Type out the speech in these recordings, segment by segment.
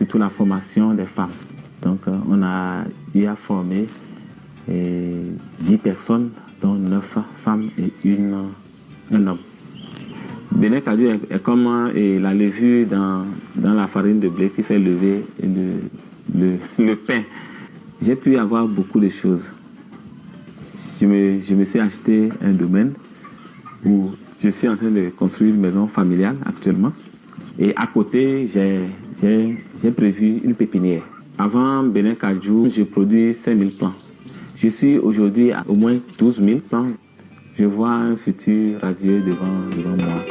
surtout la formation des femmes. Donc, on a eu à former 10 personnes, dont 9 femmes et un homme. Benin Cashew est comme la levure dans la farine de blé qui fait lever le pain. J'ai pu avoir beaucoup de choses. Je me suis acheté un domaine où je suis en train de construire une maison familiale actuellement. Et à côté, j'ai prévu une pépinière. Avant Benin Cashew, je produis 5000 plants. Je suis aujourd'hui à au moins 12 000 plants. Je vois un futur radieux devant moi.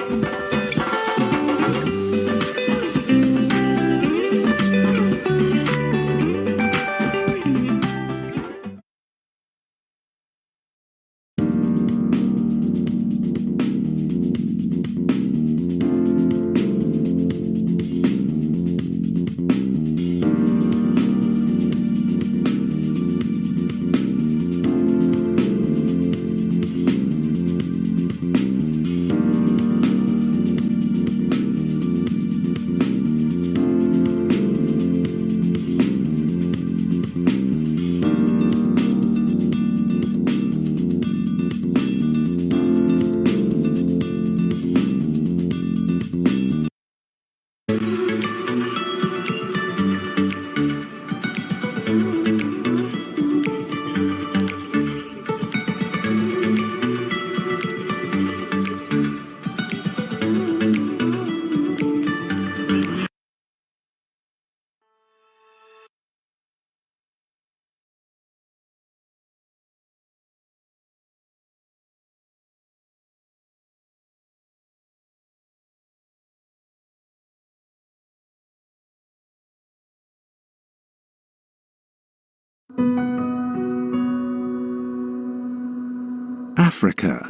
Africa.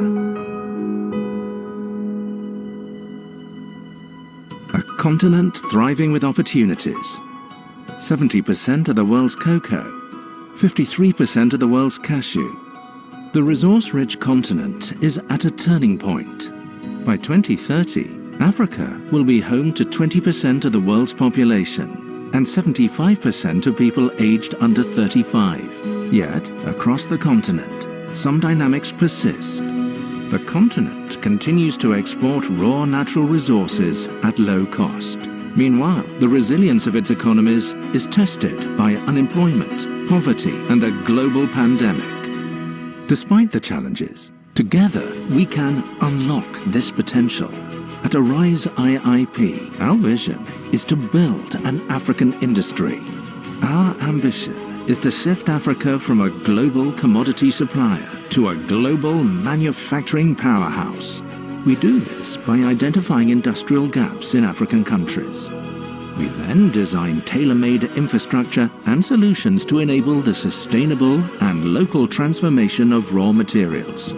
A continent thriving with opportunities. 70% of the world's cocoa, 53% of the world's cashew. The resource-rich continent is at a turning point. By 2030, Africa will be home to 20% of the world's population and 75% of people aged under 35. Yet, across the continent, some dynamics persist. The continent continues to export raw natural resources at low cost. Meanwhile, the resilience of its economies is tested by unemployment, poverty, and a global pandemic. Despite the challenges, together we can unlock this potential. At Arise IIP, our vision is to build an African industry. Our ambition is to shift Africa from a global commodity supplier to a global manufacturing powerhouse. We do this by identifying industrial gaps in African countries. We then design tailor-made infrastructure and solutions to enable the sustainable and local transformation of raw materials.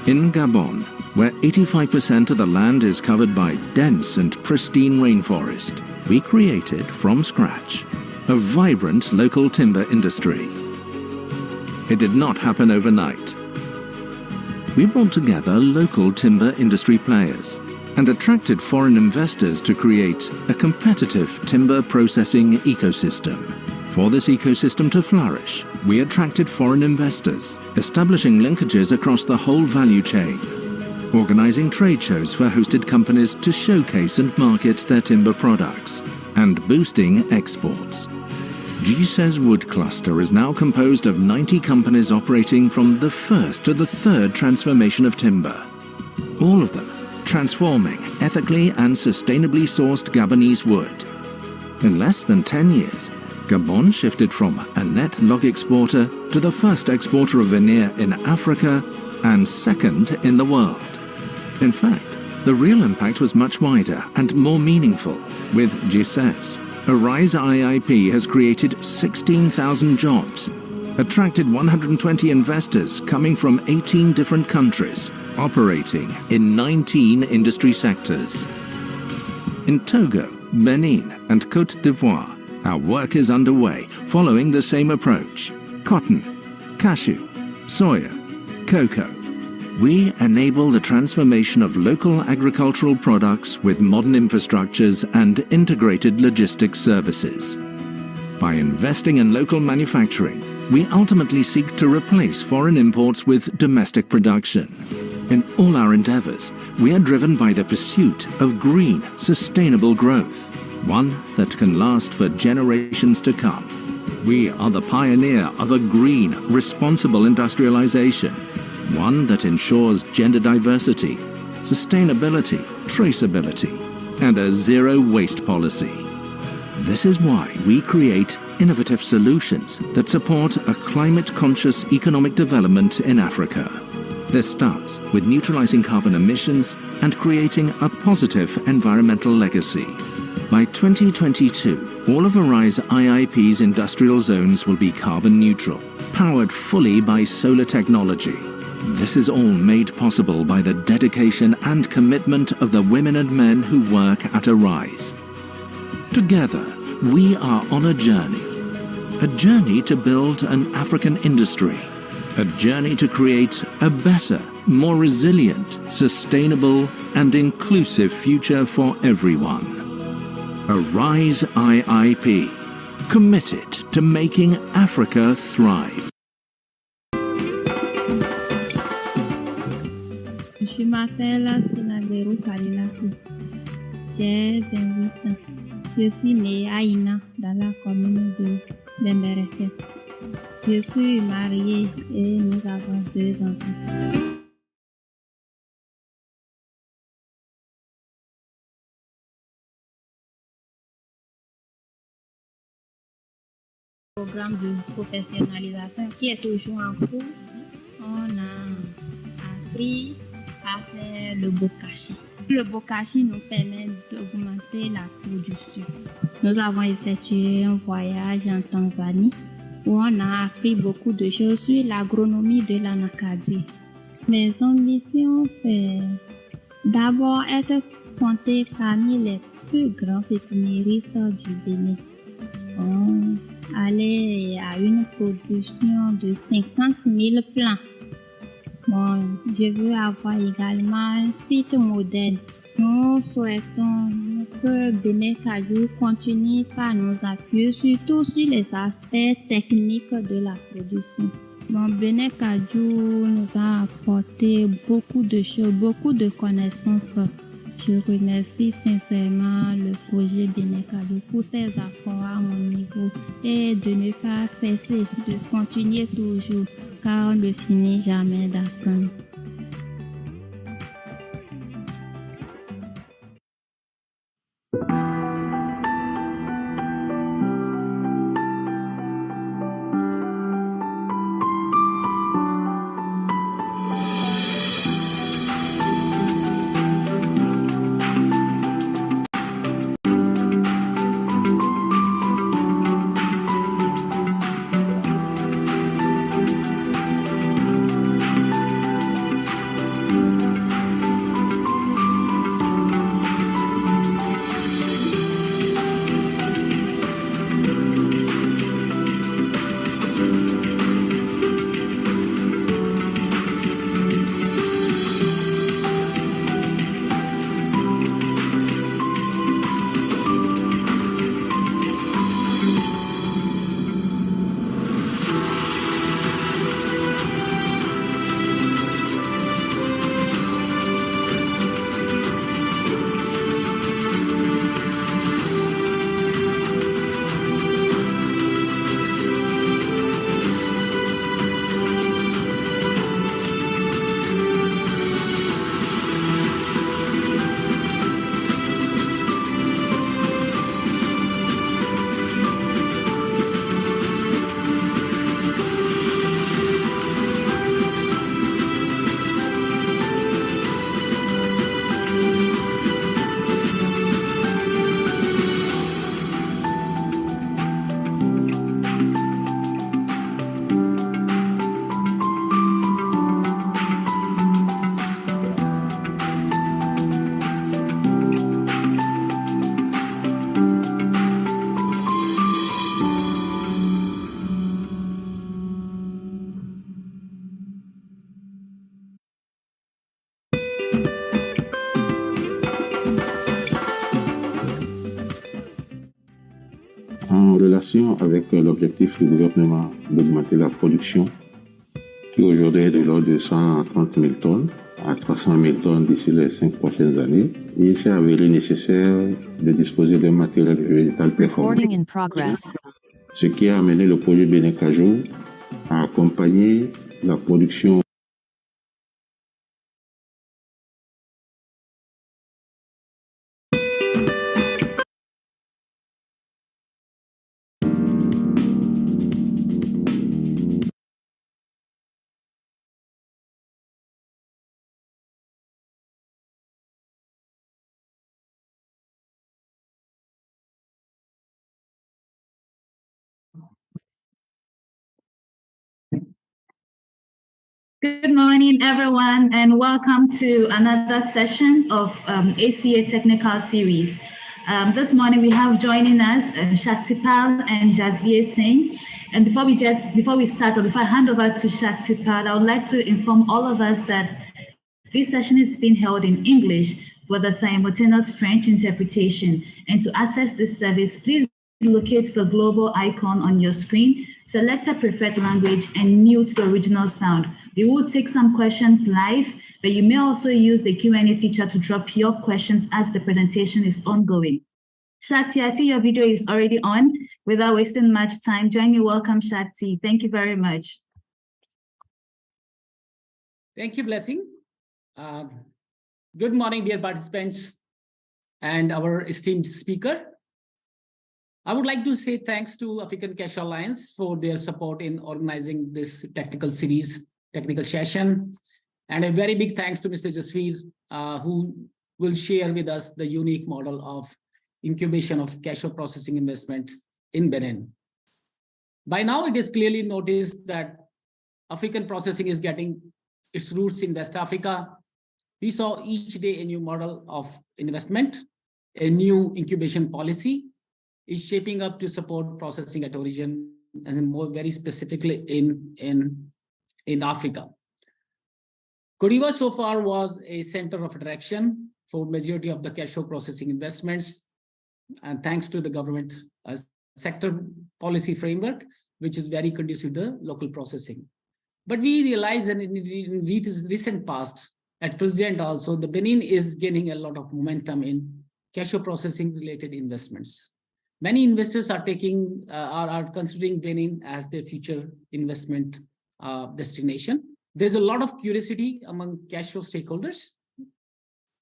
In Gabon, where 85% of the land is covered by dense and pristine rainforest, we created from scratch a vibrant local timber industry. It did not happen overnight. We brought together local timber industry players and attracted foreign investors to create a competitive timber processing ecosystem. For this ecosystem to flourish, we attracted foreign investors, establishing linkages across the whole value chain, organizing trade shows for hosted companies to showcase and market their timber products, and boosting exports. GSE's Wood Cluster is now composed of 90 companies operating from the first to the third transformation of timber. All of them transforming ethically and sustainably sourced Gabonese wood. In less than 10 years, Gabon shifted from a net log exporter to the first exporter of veneer in Africa and second in the world. In fact, the real impact was much wider and more meaningful. With GSES, Arise IIP has created 16,000 jobs, attracted 120 investors coming from 18 different countries, operating in 19 industry sectors. In Togo, Benin, and Côte d'Ivoire, our work is underway, following the same approach: cotton, cashew, soya, cocoa. We enable the transformation of local agricultural products with modern infrastructures and integrated logistics services. By investing in local manufacturing, we ultimately seek to replace foreign imports with domestic production. In all our endeavors, we are driven by the pursuit of green, sustainable growth, one that can last for generations to come. We are the pioneer of a green, responsible industrialization, one that ensures gender diversity, sustainability, traceability, and a zero-waste policy. This is why we create innovative solutions that support a climate-conscious economic development in Africa. This starts with neutralizing carbon emissions and creating a positive environmental legacy. By 2022, all of Arise IIP's industrial zones will be carbon neutral, powered fully by solar technology. This is all made possible by the dedication and commitment of the women and men who work at Arise. Together, we are on a journey to build an African industry, a journey to create a better, more resilient, sustainable, and inclusive future for everyone. Arise IIP, committed to making Africa thrive. Je m'appelle Sinagero Kalilakou. J'ai 28 ans. Je suis née à Ina, dans la commune de Bembereke. Je suis mariée et nous avons 2 enfants. Programme de professionnalisation qui est toujours en cours. On a appris à faire le bokashi. Le bokashi nous permet d'augmenter la production. Nous avons effectué un voyage en Tanzanie où on a appris beaucoup de choses sur l'agronomie de l'Anacadie. Mes ambitions, c'est d'abord être compté parmi les plus grands pépiniéristes du Bénin. Aller à une production de 50 000 plants. Je veux avoir également un site moderne. Nous souhaitons que Bénin Cashew continue par nous appuyer surtout sur les aspects techniques de la production. Bénin Cashew nous a apporté beaucoup de choses, beaucoup de connaissances. Je remercie sincèrement le projet Bénin Cashew pour ses apports à mon niveau et de ne pas cesser de continuer toujours car on ne finit jamais d'apprendre. plantation avec l'objectif du gouvernement d'augmenter la production qui aujourd'hui est de l'ordre de 130 000 tonnes à 300 000 tonnes d'ici les 5 prochaines années. Il s'est avéré nécessaire de disposer d'un matériel végétal performant, ce qui a amené le projet Bénin Cashew à accompagner la production Good morning, everyone, and welcome to another session of ACA Technical Series. This morning we have joining us SHAKTI and Jasveer Singh. And before we start, or before I hand over to SHAKTI, I would like to inform all of us that this session is being held in English with a simultaneous French interpretation. And to access this service, please locate the global icon on your screen, select a preferred language, and mute the original sound. We will take some questions live, but you may also use the Q&A feature to drop your questions as the presentation is ongoing. SHAKTI, I see your video is already on. Without wasting much time, join me. Welcome, SHAKTI. Thank you very much. Thank you, Blessing. Good morning, dear participants and our esteemed speaker. I would like to say thanks to African Cashew Alliance for their support in organizing this technical session. And a very big thanks to Mr. Jasveer, who will share with us the unique model of incubation of cashew processing investment in Benin. By now, it is clearly noticed that African processing is getting its roots in West Africa. We saw each day a new model of investment, a new incubation policy is shaping up to support processing at origin, and more very specifically in Africa. Cote d'Ivoire so far was a center of attraction for majority of the cashew processing investments, and thanks to the government sector policy framework, which is very conducive to local processing. But we realize that in recent past, at present also, the Benin is gaining a lot of momentum in cashew processing related investments. Many investors are considering Benin as their future investment destination. There's a lot of curiosity among cashew stakeholders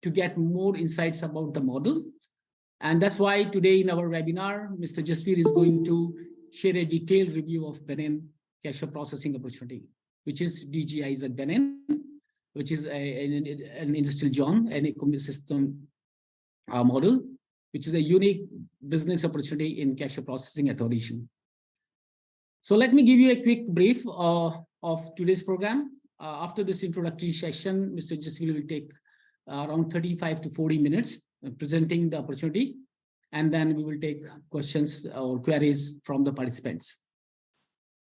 to get more insights about the model. And that's why today in our webinar, Mr. Jasveer is going to share a detailed review of Benin cashew processing opportunity, which is DGI's at Benin, which is an industrial zone, an ecosystem model, which is a unique business opportunity in cashew processing at origin. So let me give you a quick brief of today's program. After this introductory session, Mr. Jasveer will take around 35 to 40 minutes presenting the opportunity, and then we will take questions or queries from the participants.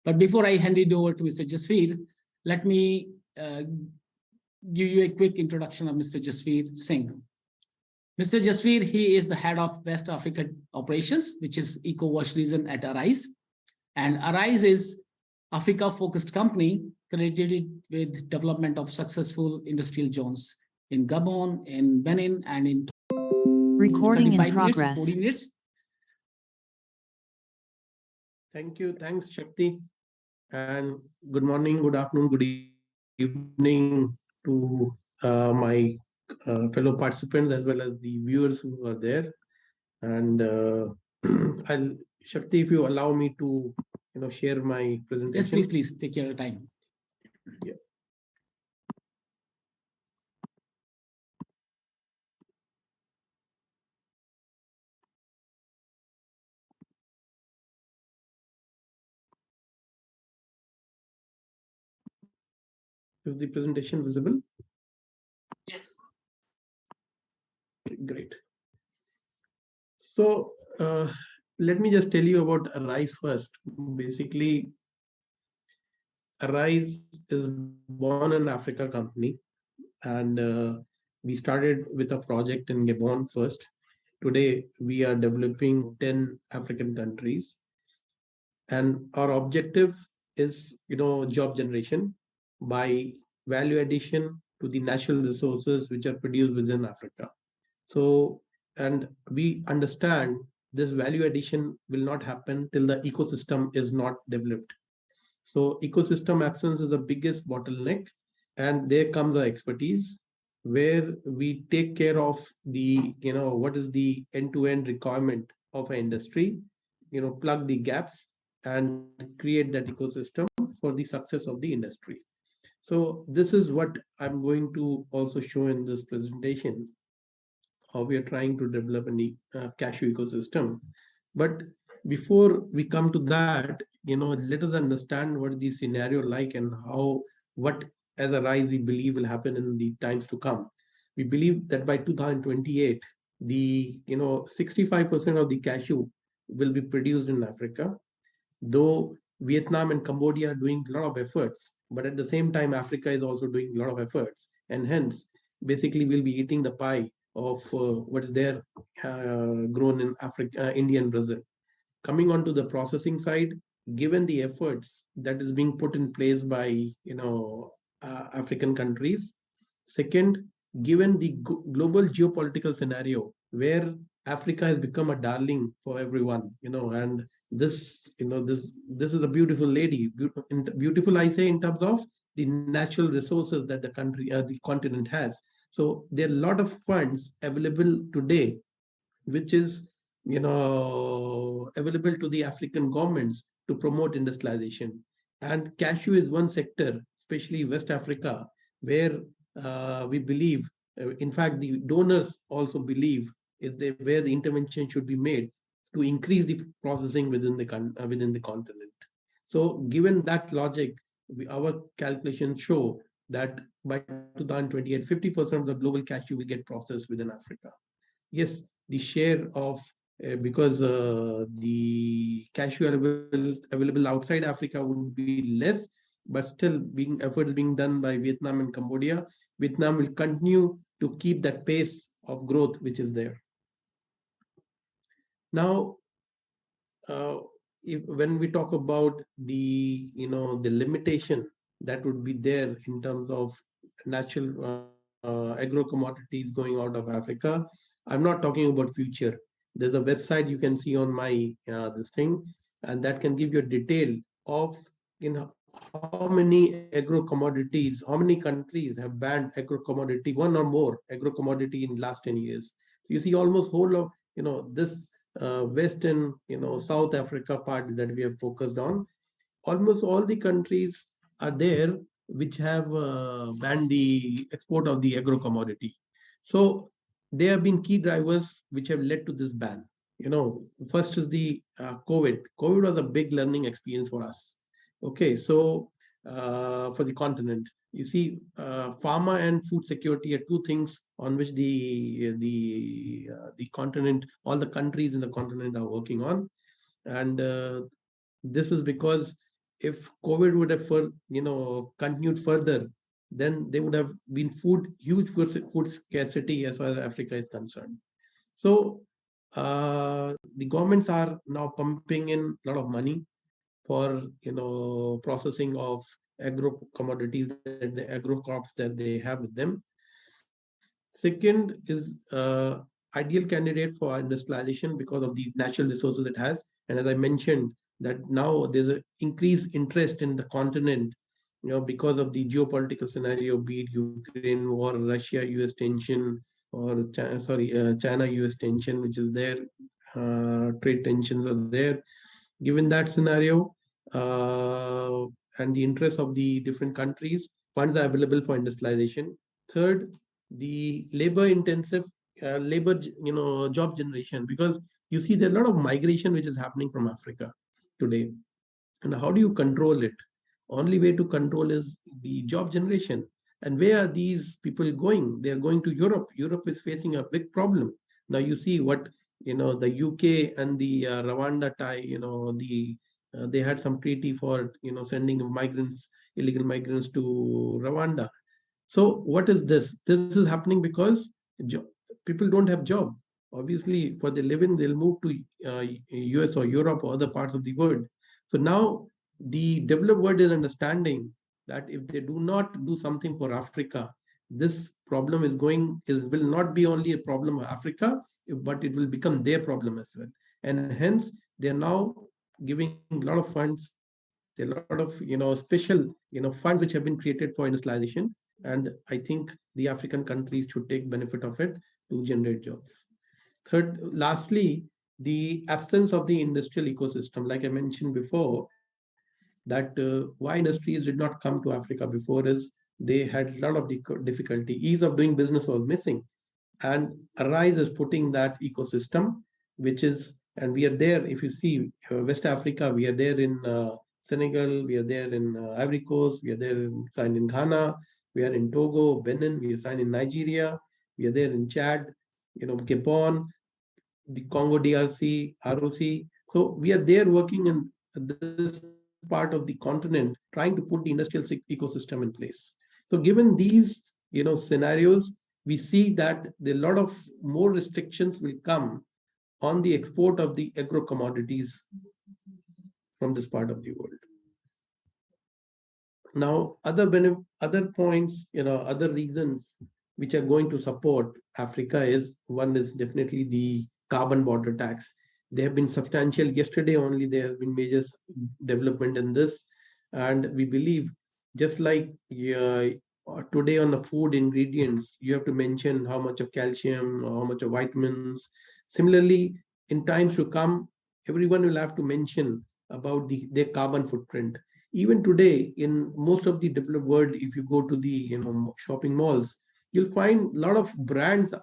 But before I hand it over to Mr. Jasveer, let me give you a quick introduction of Mr. Jasveer Singh. Mr. Jasveer, he is the head of West Africa operations, which is Eco-Wash region at Arise. And Arise is Africa-focused company credited with development of successful industrial zones in Gabon, in Benin, and in recording in progress. 40 minutes. Thank you. Thanks, Shakti. And good morning, good afternoon, good evening to my fellow participants as well as the viewers who are there. And Shakti, if you allow me to share my presentation. Yes, please take your time. Yeah. Is the presentation visible? Yes. Great. So let me just tell you about Arise first. Basically, Arise is born in Africa company, and we started with a project in Gabon first. Today, we are developing 10 African countries, And our objective is, job generation by value addition to the natural resources which are produced within Africa. So, and we understand this value addition will not happen till the ecosystem is not developed. So ecosystem absence is the biggest bottleneck, and there comes our expertise where we take care of the, what is the end-to-end requirement of an industry, plug the gaps and create that ecosystem for the success of the industry. So this is what I'm going to also show in this presentation, how we are trying to develop a cashew ecosystem. But before we come to that, let us understand what the scenario like and what as a rise we believe will happen in the times to come. We believe that by 2028, the 65% of the cashew will be produced in Africa, though Vietnam and Cambodia are doing a lot of efforts, but at the same time, Africa is also doing a lot of efforts. And hence, basically, we'll be eating the pie of what is there grown in Africa, India, and Brazil. Coming on to the processing side, given the efforts that is being put in place by African countries. Second, given the global geopolitical scenario where Africa has become a darling for everyone, and this is a beautiful lady, beautiful I say in terms of the natural resources that the continent has. So there are a lot of funds available today, which is available to the African governments to promote industrialization. And cashew is one sector, especially West Africa, where we believe, in fact, the donors also believe where the intervention should be made to increase the processing within the continent. So, given that logic, our calculations show that by 2028, 50% of the global cashew will get processed within Africa. Yes, the share of because the cashew available outside Africa would be less, but still efforts being done by Vietnam and Cambodia, Vietnam will continue to keep that pace of growth which is there. Now, when we talk about the the limitation that would be there in terms of natural agro commodities going out of Africa, I'm not talking about future. There's a website you can see on my this thing, and that can give you a detail of how many agro commodities, how many countries have banned agro commodity, one or more agro commodity in last 10 years. You see almost whole of this West and South Africa part that we have focused on. Almost all the countries are there which have banned the export of the agro commodity. So there have been key drivers which have led to this ban. First is the COVID. COVID was a big learning experience for us. Okay, so for the continent, you see, pharma and food security are two things on which the continent, all the countries in the continent are working on, and this is because if COVID would have continued further, then there would have been huge food scarcity as far as Africa is concerned. So the governments are now pumping in a lot of money for processing of agro commodities, the agro crops that they have with them. Second is ideal candidate for industrialization because of the natural resources it has. And as I mentioned, that now there's an increased interest in the continent, because of the geopolitical scenario, be it Ukraine war, Russia-US tension, or China-US tension, which is there. Trade tensions are there. Given that scenario and the interest of the different countries, funds are available for industrialization. Third, the labor-intensive job generation, because you see there are a lot of migration which is happening from Africa today. And how do you control it? Only way to control is the job generation. And where are these people going? They are going to Europe. Europe is facing a big problem. Now you see what the UK and the Rwanda tie. They had some treaty for sending illegal migrants to Rwanda. So what is this? This is happening because people don't have job. Obviously, for their living, they'll move to US or Europe or other parts of the world. So now the developed world is understanding that if they do not do something for Africa, this problem will not be only a problem of Africa, but it will become their problem as well. And hence they are now giving a lot of funds, a lot of special funds which have been created for industrialization. And I think the African countries should take benefit of it to generate jobs. Lastly, the absence of the industrial ecosystem, like I mentioned before, that why industries did not come to Africa before is they had a lot of difficulty. Ease of doing business was missing, and Arise is putting that ecosystem, which is, and we are there. If you see West Africa, we are there in Senegal, we are there in Ivory Coast, we are there signed in Ghana, we are in Togo, Benin, we are signed in Nigeria, we are there in Chad, Gabon, the Congo DRC, ROC. So we are there working in this part of the continent, trying to put the industrial ecosystem in place. So given these scenarios, we see that a lot of more restrictions will come on the export of the agro commodities from this part of the world. Now, other points, other reasons which are going to support Africa is, one is definitely the carbon border tax. They have been substantial. Yesterday only there has been major development in this, and we believe, just like today on the food ingredients, you have to mention how much of calcium, how much of vitamins. Similarly, in times to come, everyone will have to mention about their carbon footprint. Even today, in most of the developed world, if you go to the shopping malls, you'll find a lot of brands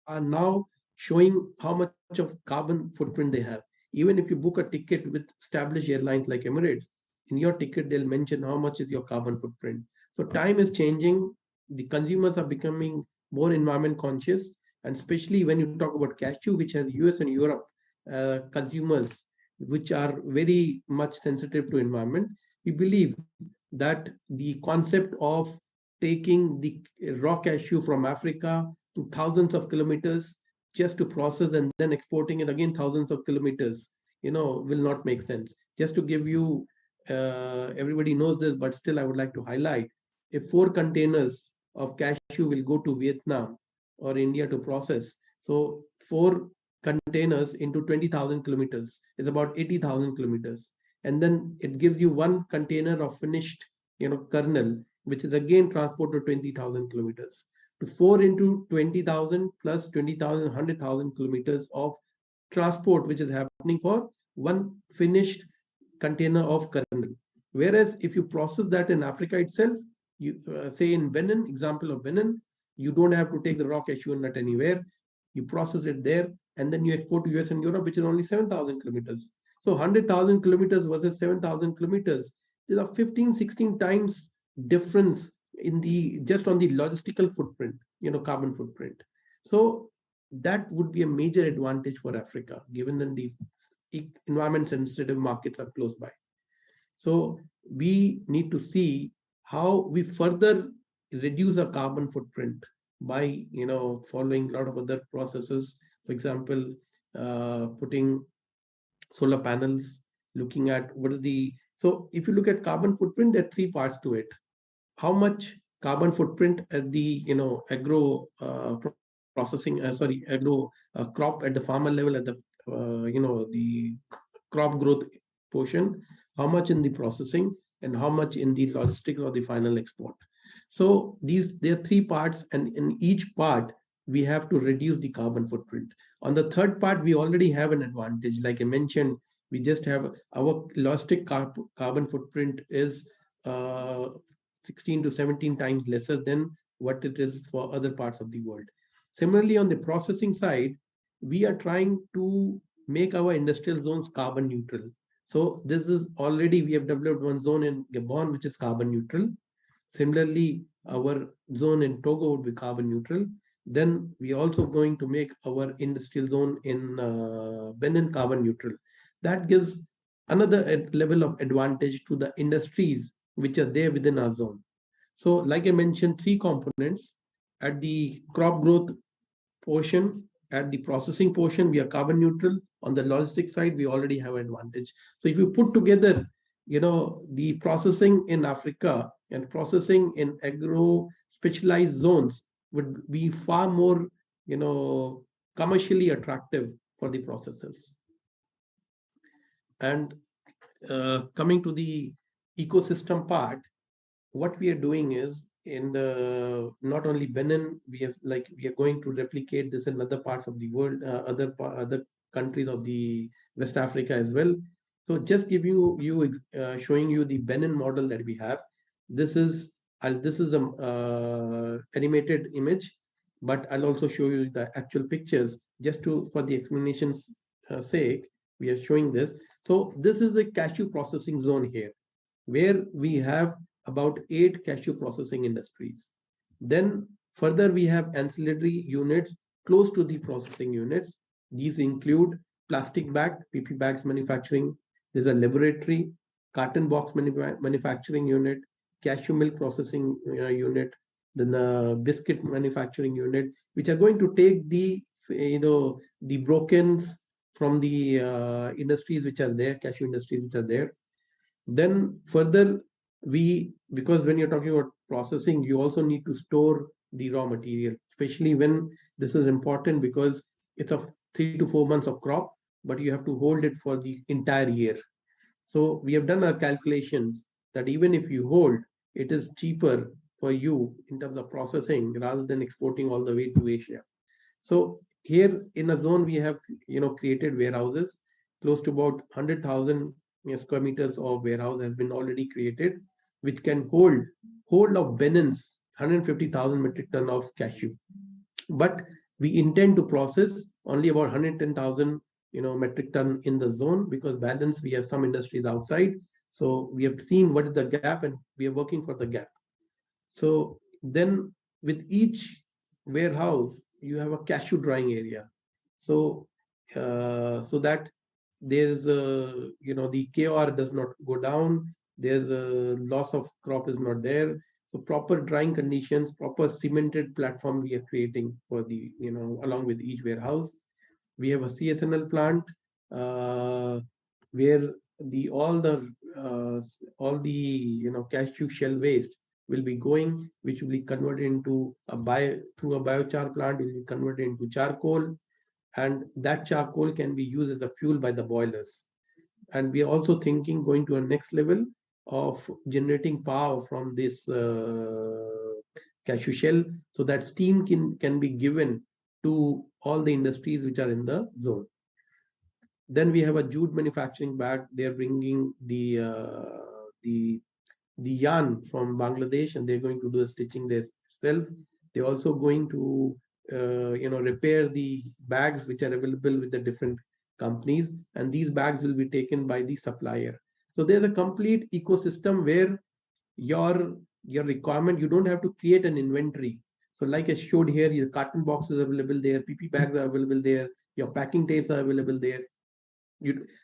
are now showing how much of carbon footprint they have. Even if you book a ticket with established airlines like Emirates, in your ticket they'll mention how much is your carbon footprint. So time is changing. The consumers are becoming more environment conscious, and especially when you talk about cashew, which has US and Europe consumers, which are very much sensitive to environment. We believe that the concept of taking the raw cashew from Africa to thousands of kilometers just to process and then exporting it again thousands of kilometers, will not make sense. Just to give you, everybody knows this, but still I would like to highlight, if 4 containers of cashew will go to Vietnam or India to process, so 4 containers into 20,000 kilometers is about 80,000 kilometers. And then it gives you 1 container of finished, kernel, which is again transported 20,000 kilometers. To 4 into 20,000 plus 20,000, 100,000 kilometers of transport, which is happening for 1 finished container of kernel. Whereas if you process that in Africa itself, you say in Benin, example of Benin, you don't have to take the raw cashew nut anywhere. You process it there, and then you export to US and Europe, which is only 7,000 kilometers. So 100,000 kilometers versus 7,000 kilometers, there's a 15, 16 times difference in just on the logistical footprint, carbon footprint. So that would be a major advantage for Africa, given that the environment sensitive markets are close by. So we need to see how we further reduce our carbon footprint by following a lot of other processes. For example, putting solar panels, looking at what is the, so if you look at carbon footprint, there are 3 parts to it. How much carbon footprint at the agro processing, agro crop at the farmer level, at the the crop growth portion, how much in the processing, and how much in the logistics or the final export. So there are 3 parts, and in each part we have to reduce the carbon footprint. On the third part, we already have an advantage. Like I mentioned, we just have our logistic carbon footprint is 16 to 17 times lesser than what it is for other parts of the world. Similarly, on the processing side, we are trying to make our industrial zones carbon neutral. So this is already, we have developed 1 zone in Gabon, which is carbon neutral. Similarly, our zone in Togo would be carbon neutral. Then we are also going to make our industrial zone in Benin carbon neutral. That gives another level of advantage to the industries which are there within our zone. So like I mentioned, 3 components. At the crop growth portion, at the processing portion, we are carbon neutral. On the logistics side, we already have advantage. So if you put together the processing in Africa and processing in agro specialized zones would be far more, commercially attractive for the processors. And coming to the ecosystem part, what we are doing is in the not only Benin, we are going to replicate this in other parts of the world, other countries of the West Africa as well. So just give showing you the Benin model that we have. This is a animated image, but I'll also show you the actual pictures just for the explanation's sake. We are showing this. So this is the cashew processing zone here, where we have about 8 cashew processing industries. Then further we have ancillary units close to the processing units. These include plastic bag, PP bags manufacturing. There's a laboratory, carton box manufacturing unit, cashew milk processing unit, then the biscuit manufacturing unit, which are going to take the brokens from the industries which are there, cashew industries which are there. Then further, because when you're talking about processing, you also need to store the raw material, especially when this is important because it's a 3 to 4 months of crop, but you have to hold it for the entire year. So we have done our calculations that even if you hold, it is cheaper for you in terms of processing rather than exporting all the way to Asia. So here in a zone, we have created warehouses close to about 100,000 square meters of warehouse has been already created, which can hold whole of Benin's 150,000 metric ton of cashew. But we intend to process only about 110,000 metric ton in the zone, because balance we have some industries outside. So we have seen what is the gap and we are working for the gap. So then with each warehouse, you have a cashew drying area. So so that there's the KOR does not go down, there's a loss of crop is not there. So proper drying conditions, proper cemented platform we are creating for the along with each warehouse. We have a CSNL plant where all the cashew shell waste will be going, which will be converted into through a biochar plant, will be converted into charcoal, and that charcoal can be used as a fuel by the boilers. And we are also thinking going to a next level of generating power from this cashew shell, so that steam can be given to all the industries which are in the zone. Then we have a jute manufacturing bag. They're bringing the yarn from Bangladesh, and they're going to do the stitching themselves. They're also going to repair the bags which are available with the different companies, and these bags will be taken by the supplier. So there's a complete ecosystem where your requirement, you don't have to create an inventory. So like I showed here, your carton boxes are available there, PP bags are available there, your packing tapes are available there.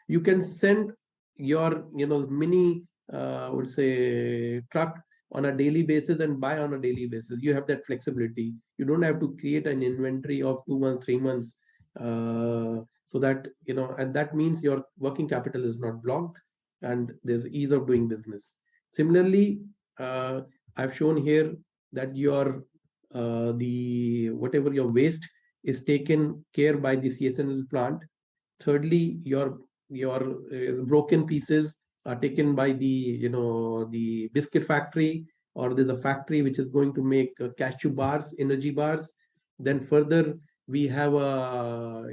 You can send your mini would say truck on a daily basis and buy on a daily basis. You have that flexibility. You don't have to create an inventory of 2 months, 3 months, so that and that means your working capital is not blocked and there's ease of doing business. Similarly, I've shown here that your whatever your waste is taken care by the CSNL plant. Thirdly, your broken pieces are taken by the biscuit factory, or there's a factory which is going to make cashew bars, energy bars. Then further we have a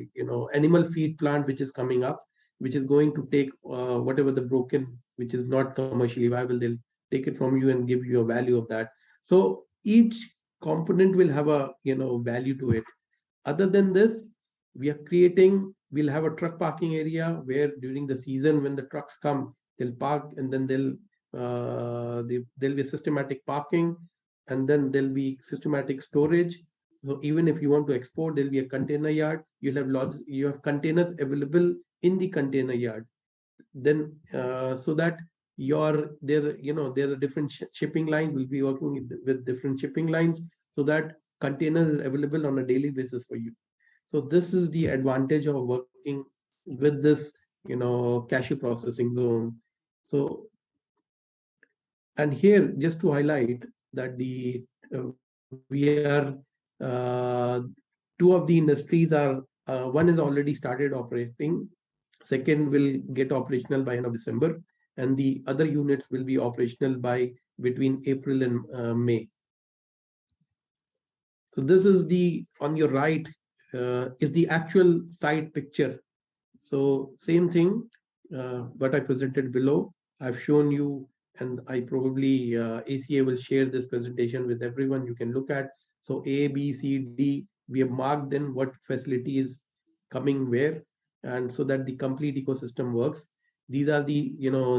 animal feed plant which is coming up, which is going to take whatever the broken, which is not commercially viable, they'll take it from you and give you a value of that. So each component will have a value to it. Other than this, we'll have a truck parking area where during the season when the trucks come, they'll park, and then there'll be systematic parking, and then there'll be systematic storage. So even if you want to export, there'll be a container yard. You have containers available in the container yard. Then so that there's a different shipping line. We'll be working with different shipping lines so that containers is available on a daily basis for you. So this is the advantage of working with this cashew processing zone. So And here, just to highlight that we are two of the industries are one is already started operating, second will get operational by end of December, and the other units will be operational by between April and May. So this is the on your right is the actual site picture. So same thing, what I presented below, I've shown you, and I probably ACA will share this presentation with everyone. You can look at. So A, B, C, D, we have marked in what facility is coming where, and so that the complete ecosystem works. These are the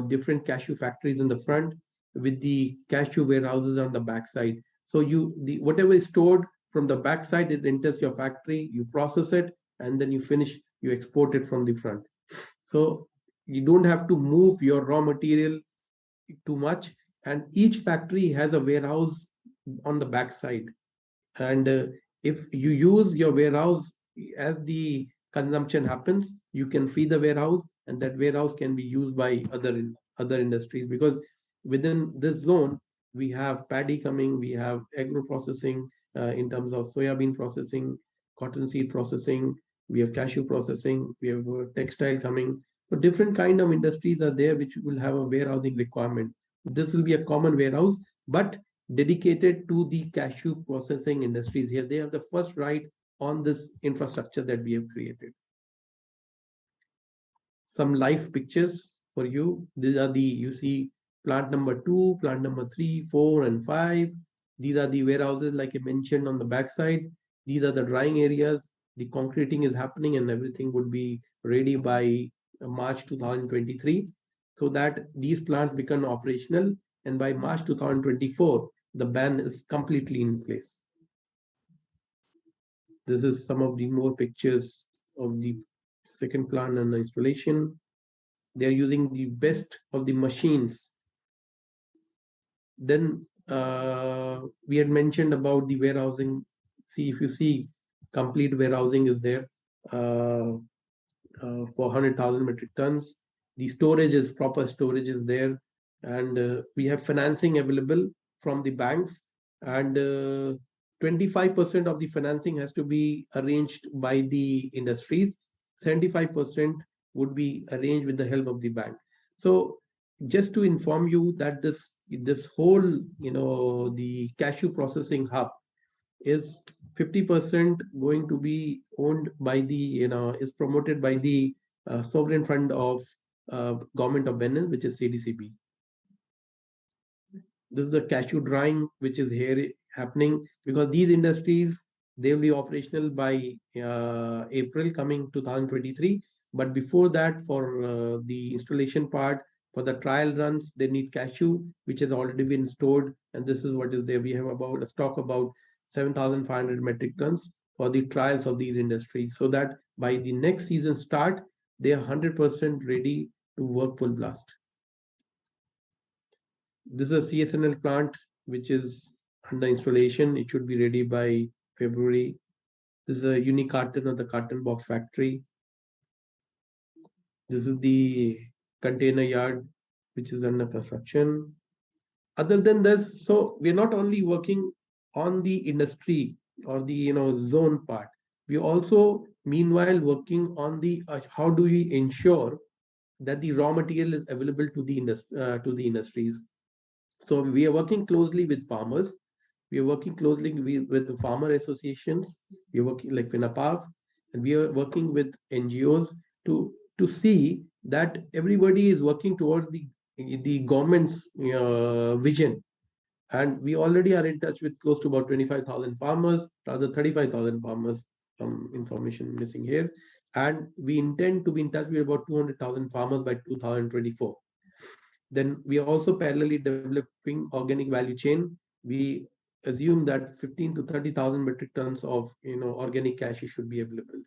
different cashew factories in the front with the cashew warehouses on the backside. So whatever is stored from the backside, it enters your factory, you process it, and then you export it from the front. So you don't have to move your raw material too much, and each factory has a warehouse on the backside. And if you use your warehouse as the consumption happens, you can feed the warehouse, and that warehouse can be used by other industries, because within this zone we have paddy coming, we have agro processing in terms of soybean processing, cotton seed processing, we have cashew processing, we have textile coming. So different kind of industries are there which will have a warehousing requirement. This will be a common warehouse, but dedicated to the cashew processing industries. Here they have the first right on this infrastructure that we have created. Some live pictures for you. These are you see plant number 2, plant number 3, 4, and 5. These are the warehouses like I mentioned on the backside. These are the drying areas. The concreting is happening, and everything would be ready by March 2023, so that these plants become operational, and by March 2024 the ban is completely in place. This is some of the more pictures of the second plant and the installation. They're using the best of the machines. Then we had mentioned about the warehousing. See, if you see, complete warehousing is there for 100,000 metric tons. The proper storage is there, and we have financing available from the banks, and 25% of the financing has to be arranged by the industries. 75% would be arranged with the help of the bank. So just to inform you that this whole the cashew processing hub is 50% going to be owned by the is promoted by the sovereign fund of government of Benin, which is CDCB. This is the cashew drying which is here happening, because these industries, they will be operational by April coming 2023. But before that, for the installation part, for the trial runs, they need cashew, which has already been stored, and this is what is there. We have about a stock about 7,500 metric tons for the trials of these industries, so that by the next season start, they are 100% ready to work full blast. This is a CSNL plant which is under installation. It should be ready by February. This is a uni-carton of the carton box factory. This is the container yard which is under construction. Other than this, so we're not only working on the industry or the zone part. We also meanwhile working on the how do we ensure that the raw material is available to the industries. So we are working closely with farmers. We are working closely with the farmer associations. We are working like FINAPAV, and we are working with NGOs to see that everybody is working towards the government's vision. And we already are in touch with close to about 25,000 farmers, rather 35,000 farmers. Some information missing here. And we intend to be in touch with about 200,000 farmers by 2024. Then we are also parallelly developing organic value chain. We assume that 15 to 30,000 metric tons of organic cashew should be available.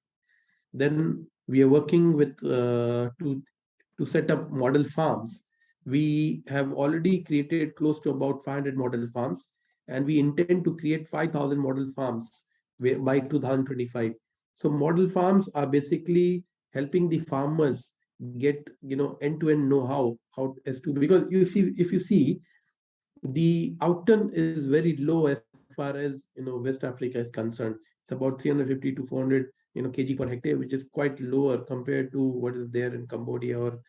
Then we are working with to set up model farms. We have already created close to about 500 model farms, and we intend to create 5,000 model farms by 2025. So model farms are basically helping the farmers get end-to-end know-how as to, because if you see The outturn is very low as far as West Africa is concerned. It's about 350 to 400 kg per hectare, which is quite lower compared to what is there in Cambodia or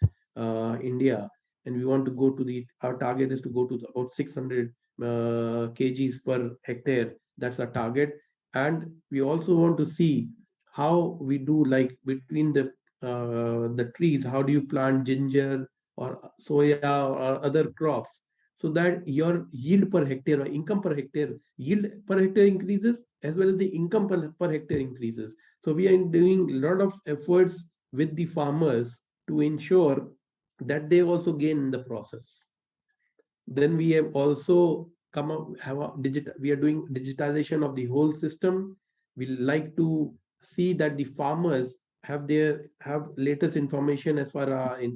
India. And we want to go to our target is to go to about 600 kgs per hectare. That's our target. And we also want to see how we do, like between the trees, how do you plant ginger or soya or other crops, so that your yield per hectare or income per hectare, yield per hectare increases as well as the income per hectare increases. So we are doing a lot of efforts with the farmers to ensure that they also gain in the process. Then we have also come up we are doing digitization of the whole system. We like to see that the farmers have latest information as far as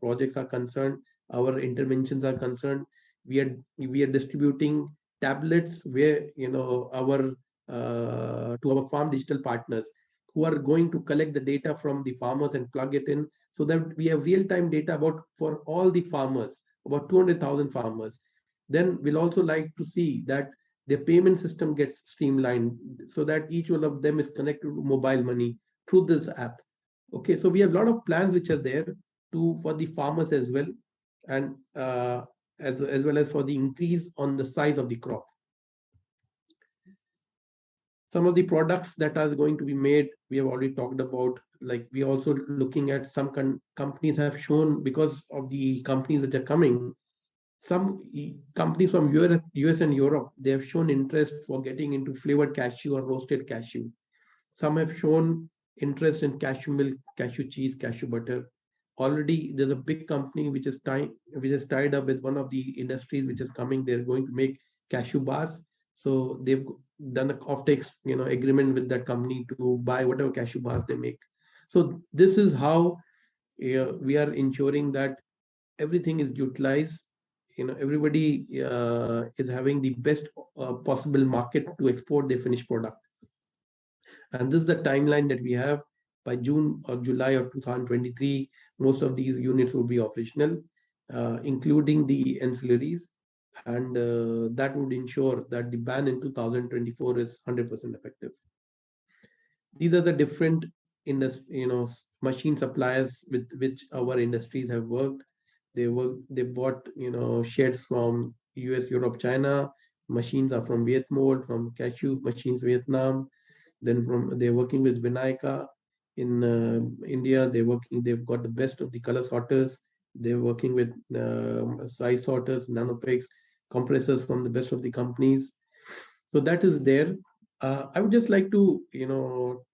projects are concerned, our interventions are concerned. We are distributing tablets where our to our farm digital partners who are going to collect the data from the farmers and plug it in, so that we have real-time data about for all the farmers, about 200,000 farmers. Then we'll also like to see that their payment system gets streamlined so that each one of them is connected to mobile money through this app. Okay, so we have a lot of plans which are there for the farmers as well, and as well as for the increase on the size of the crop. Some of the products that are going to be made, we have already talked about. Like, we are also looking at some companies have shown, because of the companies that are coming, some companies from US and Europe, they have shown interest for getting into flavored cashew or roasted cashew. Some have shown interest in cashew milk, cashew cheese, cashew butter. Already there's a big company which is tied up with one of the industries which is coming. They're going to make cashew bars. So they've done an off-takes agreement with that company to buy whatever cashew bars they make. So this is how we are ensuring that everything is utilized. Everybody is having the best possible market to export their finished product. And this is the timeline that we have. By June or July of 2023, most of these units will be operational, including the ancillaries. And that would ensure that the ban in 2024 is 100% effective. These are the different machine suppliers with which our industries have worked. They bought sheds from US, Europe, China. Machines are from Vietmold, from Cashew Machines Vietnam. Then they're working with Vinayaka in India. They've got the best of the color sorters. They're working with size sorters, nanopegs, compressors from the best of the companies. So that is there. I would just like to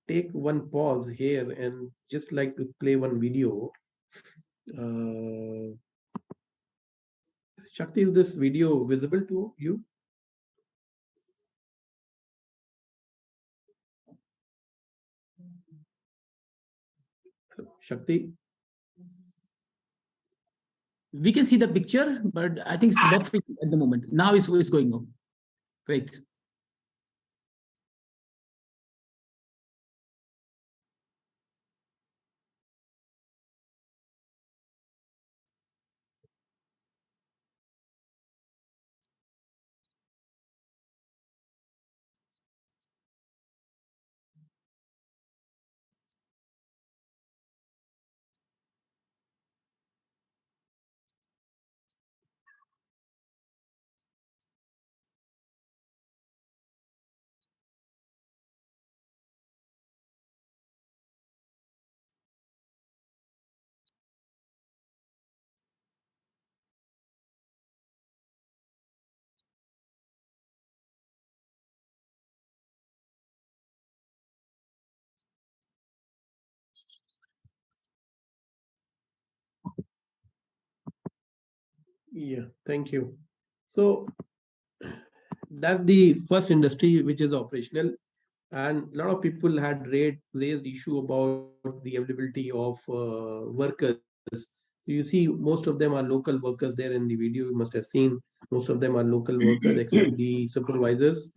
take one pause here and just like to play one video. Shakti, is this video visible to you? Shakti? We can see the picture, but I think it's buffering at the moment. Now it's going on. Great. Yeah, thank you. So that's the first industry which is operational, and a lot of people had raised issue about the availability of workers. You see, most of them are local workers there in the video. You must have seen most of them are local workers, except the supervisors,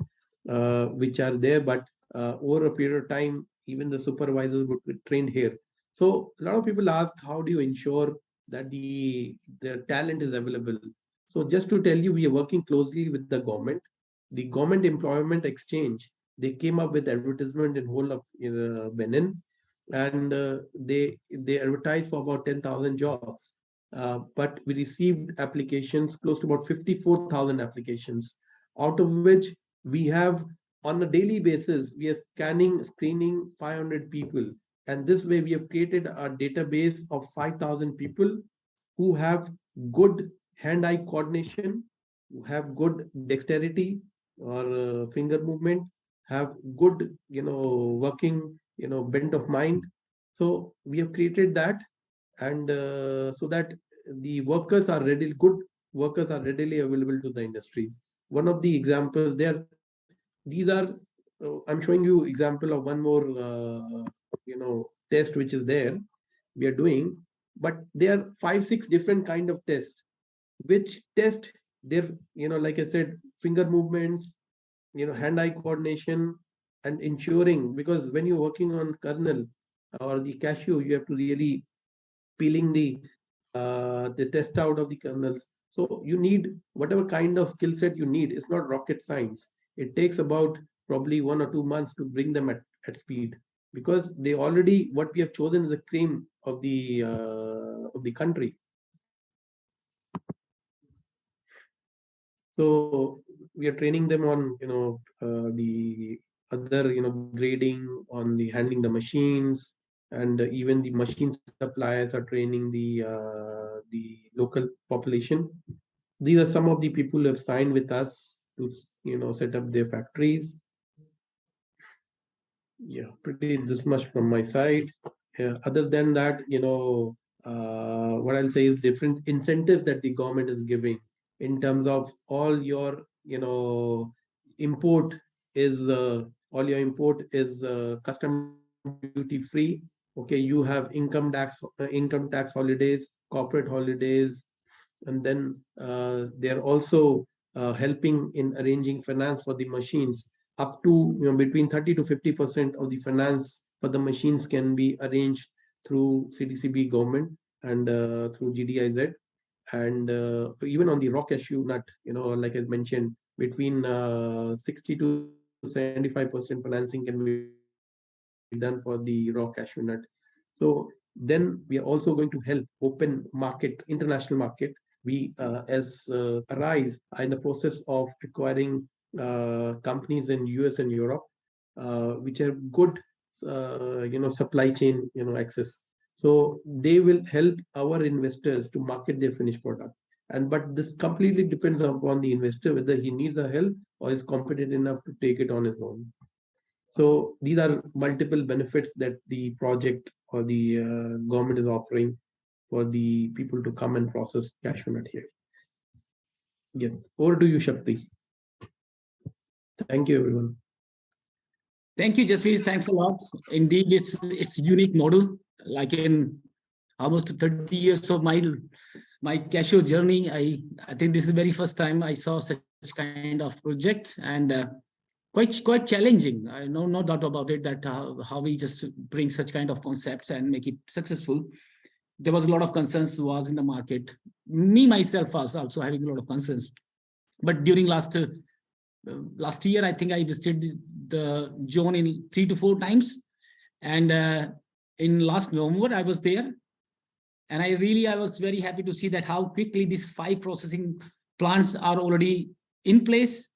which are there. But over a period of time, even the supervisors would be trained here. So a lot of people ask, how do you ensure that the talent is available? So just to tell you, we are working closely with the government. The Government Employment Exchange, they came up with advertisement in whole of Benin, and they advertised for about 10,000 jobs. But we received applications close to about 54,000 applications, out of which we have on a daily basis, we are screening 500 people. And this way we have created a database of 5,000 people who have good hand-eye coordination, who have good dexterity or finger movement, have good, working, bent of mind. So we have created that, and so that the workers are ready, good workers are readily available to the industries. One of the examples there, these are, I'm showing you example of one more, test which is there, we are doing, but there are 5-6 different kind of tests, which test their, like I said, finger movements, hand-eye coordination, and ensuring, because when you're working on kernel or the cashew, you have to really peeling the test out of the kernels. So you need whatever kind of skill set you need. It's not rocket science. It takes about probably 1 or 2 months to bring them at speed, because they already, what we have chosen is the cream of the country. So we are training them on the other grading, on the handling the machines, and even the machine suppliers are training the local population. These are some of the people who have signed with us to set up their factories. Yeah, pretty this much from my side. Other than that, what I'll say is different incentives that the government is giving in terms of all your import is custom duty free. Okay, you have income tax holidays, corporate holidays, and then they're also helping in arranging finance for the machines. Up to between 30 to 50% of the finance for the machines can be arranged through CDCB government and through GDIZ. And even on the raw cashew nut, like I mentioned, between 60 to 75% financing can be done for the raw cashew nut. So then we are also going to help open market, international market. We as Arise are in the process of acquiring companies in US and Europe, which have good supply chain access. So they will help our investors to market their finished product. And but this completely depends upon the investor whether he needs the help or is competent enough to take it on his own. So these are multiple benefits that the project or the government is offering for the people to come and process cashew nut here. Yes, over to you, Shakti. Thank you, everyone. Thank you, Jasveer. Thanks a lot. Indeed, it's unique model. Like in almost 30 years of my cashew journey, I think this is the very first time I saw such kind of project, and quite challenging. I know no doubt about it that how we just bring such kind of concepts and make it successful. There was a lot of concerns was in the market. Me myself was also having a lot of concerns. But during last year, I think I visited the zone in 3 to 4 times, and in last November I was there, and I was very happy to see that how quickly these 5 processing plants are already in place.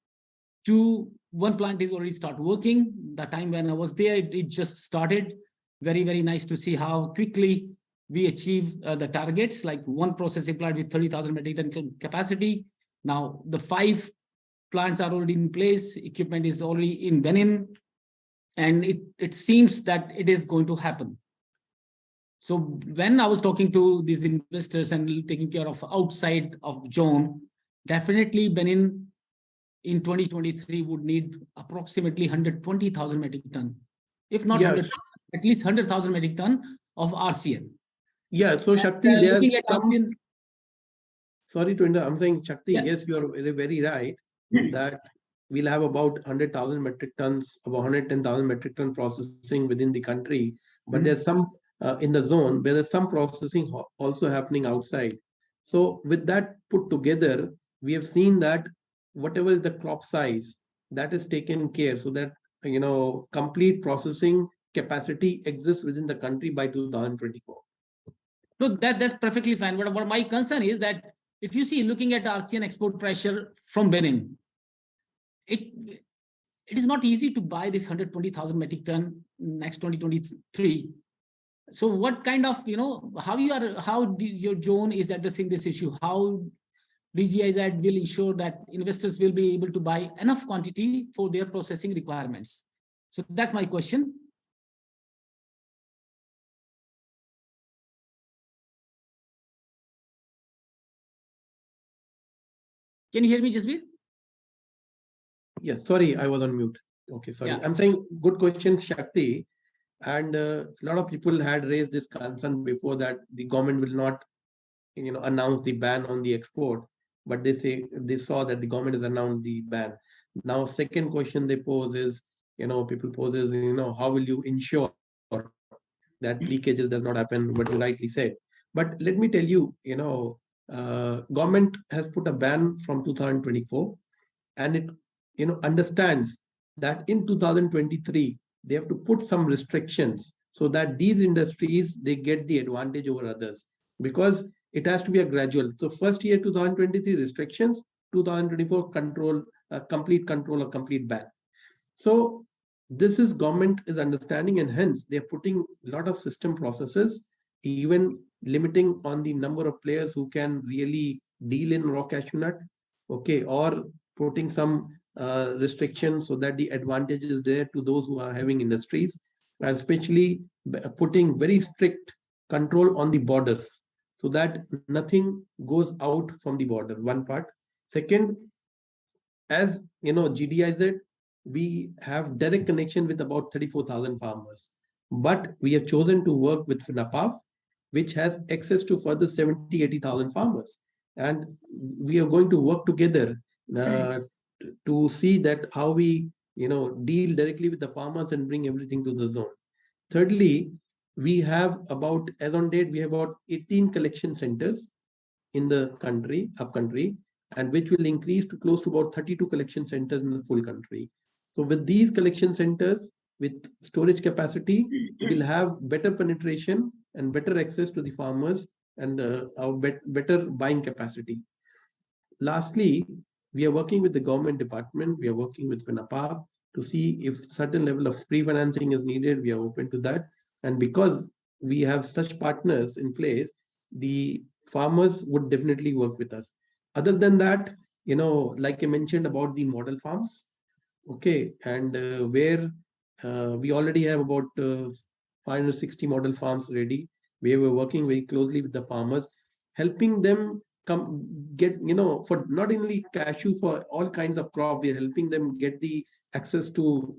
1 plant is already start working. The time when I was there, it just started. Very, very nice to see how quickly we achieve the targets, like 1 processing plant with 30,000 metric ton capacity. Now the 5 plants are already in place, equipment is already in Benin, and it seems that it is going to happen. So when I was talking to these investors and taking care of outside of zone, definitely Benin in 2023 would need approximately 120,000 metric ton, if not 100, at least 100,000 metric ton of RCM. Yeah, so Shakti, there's some... Sorry to interrupt, I'm saying, Shakti, yes, you are very, very right, that we'll have about 100,000 metric tons, about 110,000 metric ton processing within the country. But there's some in the zone where there's some processing also happening outside. So with that put together, we have seen that whatever is the crop size, that is taken care so that complete processing capacity exists within the country by 2024. No, that's perfectly fine. But what my concern is that if you see, looking at the ASEAN export pressure from Benin, it is not easy to buy this 120,000 metric ton next 2023. So what kind of, how your zone is addressing this issue? How DGIZ will ensure that investors will be able to buy enough quantity for their processing requirements? So that's my question. Can you hear me, Jasveer? Yes, sorry, I was on mute. Okay, sorry. Yeah. I'm saying good question, Shakti. And a lot of people had raised this concern before that the government will not, announce the ban on the export, but they saw that the government has announced the ban. Now, second question they pose is, people poses, how will you ensure that leakages does not happen? What you rightly said. But let me tell you, government has put a ban from 2024, and it understands that in 2023 they have to put some restrictions so that these industries they get the advantage over others, because it has to be a gradual. So first year 2023 restrictions, 2024 control, complete control or complete ban. So this is government is understanding, and hence they're putting a lot of system processes, even limiting on the number of players who can really deal in raw cashew nut, okay, or putting some restrictions so that the advantage is there to those who are having industries, and especially putting very strict control on the borders so that nothing goes out from the border. One part. Second, as GDIZ, we have direct connection with about 34,000 farmers, but we have chosen to work with FINAPAF, which has access to further 70,000-80,000 farmers, and we are going to work together to see that how we deal directly with the farmers and bring everything to the zone. Thirdly, we have about, as on date, we have about 18 collection centers in the country, upcountry, and which will increase to close to about 32 collection centers in the full country. So with these collection centers, with storage capacity, we'll have better penetration and better access to the farmers and our better buying capacity. Lastly, we are working with the government department, we are working with FINAPAF to see if certain level of pre-financing is needed. We are open to that. And because we have such partners in place, the farmers would definitely work with us. Other than that, like I mentioned about the model farms, okay, and where we already have about 560 model farms ready, where we're working very closely with the farmers, helping them come get, for not only cashew, for all kinds of crop, we're helping them get the access to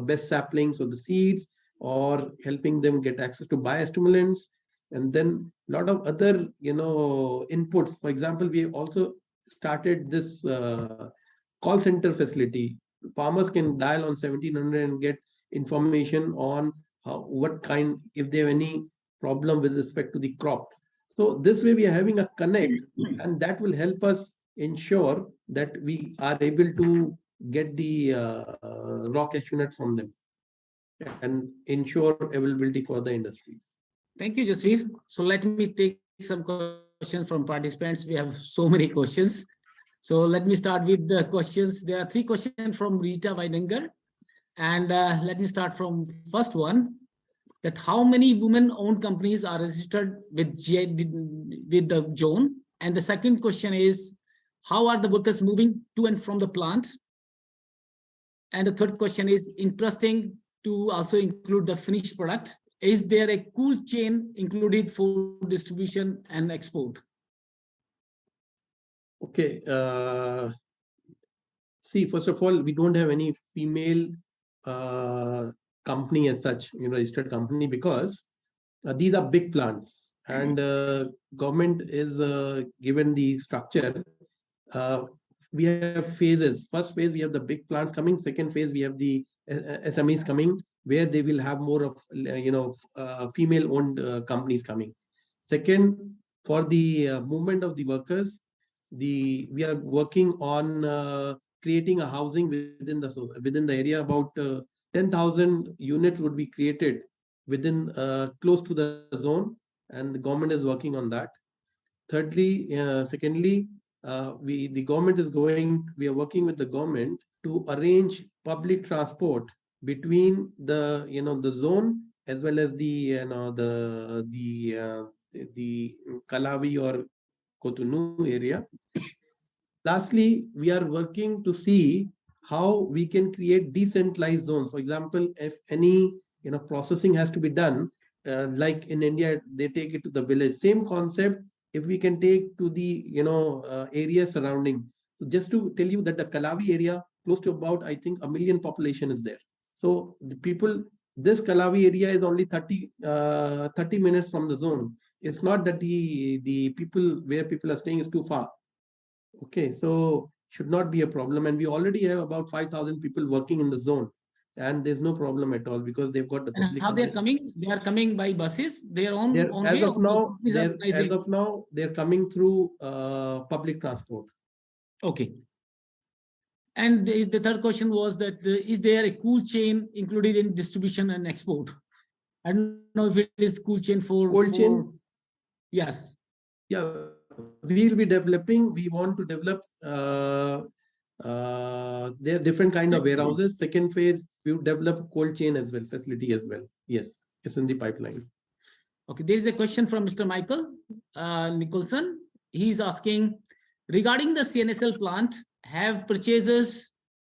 best saplings or the seeds, or helping them get access to biostimulants, and then a lot of other, inputs. For example, we also started this call center facility. Farmers can dial on 1700 and get information on what kind, if they have any problem with respect to the crop. So this way we are having a connect, and that will help us ensure that we are able to get the raw cashew nut from them and ensure availability for the industries. Thank you, Jasveer. So let me take some questions from participants. We have so many questions. So let me start with the questions. There are 3 questions from Rita Weidinger. And let me start from first one, that how many women-owned companies are registered with the zone? And the second question is, how are the workers moving to and from the plant? And the third question is interesting to also include the finished product. Is there a cold chain included for distribution and export? Okay. See, first of all, we don't have any female company as such, registered company, because these are big plants, and government is given the structure. We have phases. First phase, we have the big plants coming. Second phase, we have the SMEs coming, where they will have more of female-owned companies coming. Second, for the movement of the workers, we are working on creating a housing within the area. About 10,000 units would be created within close to the zone, and the government is working on that. Secondly, we are working with the government to arrange public transport between the zone as well as the Kalawi or Kotunu area. Lastly, we are working to see how we can create decentralized zones. For example, if any processing has to be done, like in India, they take it to the village. Same concept. If we can take to the area surrounding. So just to tell you that the Kalawi area, close to about I think 1 million population is there. So the people, this Kalawi area is only 30 minutes from the zone. It's not that the people where people are staying is too far. Okay, so should not be a problem. And we already have about 5,000 people working in the zone. And there's no problem at all because they've got the public. And how they're coming? They are coming by buses, their own as way? Of now, they're coming through public transport. Okay. And the third question was that is there a cold chain included in distribution and export? I don't know if it is cold chain for... Cold chain? Yes. Yeah, we'll be developing. We want to develop there are different kind of warehouses. Second phase, we will develop cold chain as well, facility as well. Yes, it's in the pipeline. Okay, there is a question from Mr. Michael Nicholson. He's asking, regarding the CNSL plant, have purchases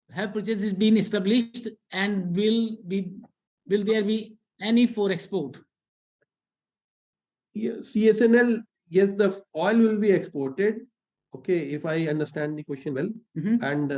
been established, and will there be any for export? Yeah, CSNL, yes, the oil will be exported. Okay, if I understand the question well. And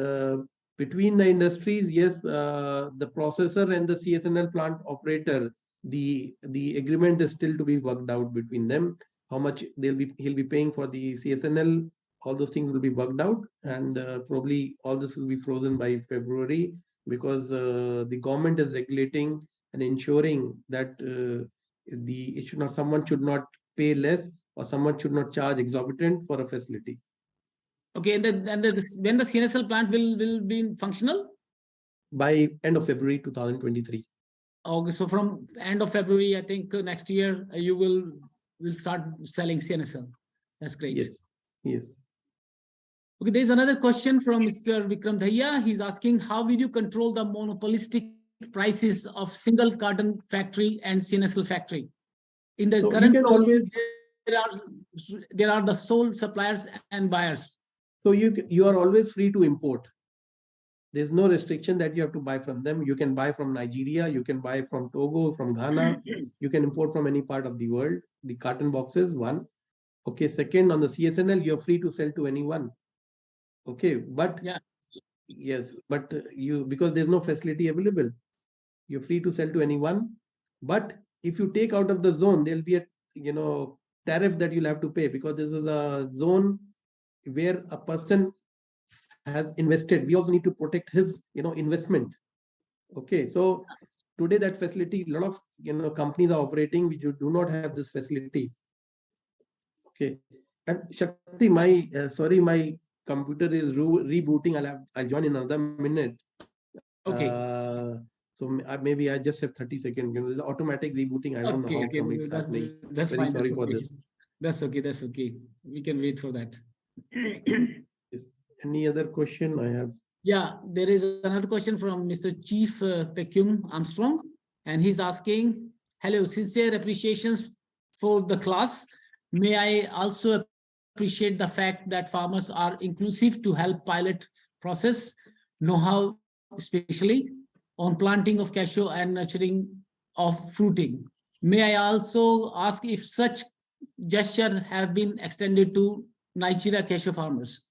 between the industries, yes, the processor and the CSNL plant operator, the agreement is still to be worked out between them. How much he'll be paying for the CSNL, all those things will be worked out, and probably all this will be frozen by February, because the government is regulating and ensuring that someone should not pay less, or someone should not charge exorbitant for a facility. Okay, and when the CNSL plant will be functional? By end of February 2023. Okay, so from end of February, I think next year you will start selling CNSL. That's great. Yes. Yes. Okay, there's another question from Mr. Vikram Dhaya. He's asking, how will you control the monopolistic prices of single carton factory and CNSL factory? In the current policy, there are the sole suppliers and buyers. So you are always free to import. There's no restriction that you have to buy from them. You can buy from Nigeria, you can buy from Togo, from Ghana. You can import from any part of the world. The carton boxes, one. Okay, second, on the CSNL, you're free to sell to anyone. Okay, but yeah, yes, but because there's no facility available, you're free to sell to anyone. But if you take out of the zone, there'll be a tariff that you'll have to pay, because this is a zone where a person has invested. We also need to protect his investment. Okay, so today that facility, a lot of companies are operating which do not have this facility. Okay, and Shakti, sorry, my computer is rebooting. I'll join in another minute. Okay. So maybe I just have 30 seconds. There's automatic rebooting. I don't know how come it's happening. That's very fine. Sorry that's for okay. this. That's okay. That's okay. We can wait for that. Any other question I have? Yeah, there is another question from Mr. Chief Pecum Armstrong, and he's asking, hello, sincere appreciations for the class. May I also appreciate the fact that farmers are inclusive to help pilot process know-how, especially on planting of cashew and nurturing of fruiting. May I also ask if such gesture have been extended to Nigeria cashew farmers?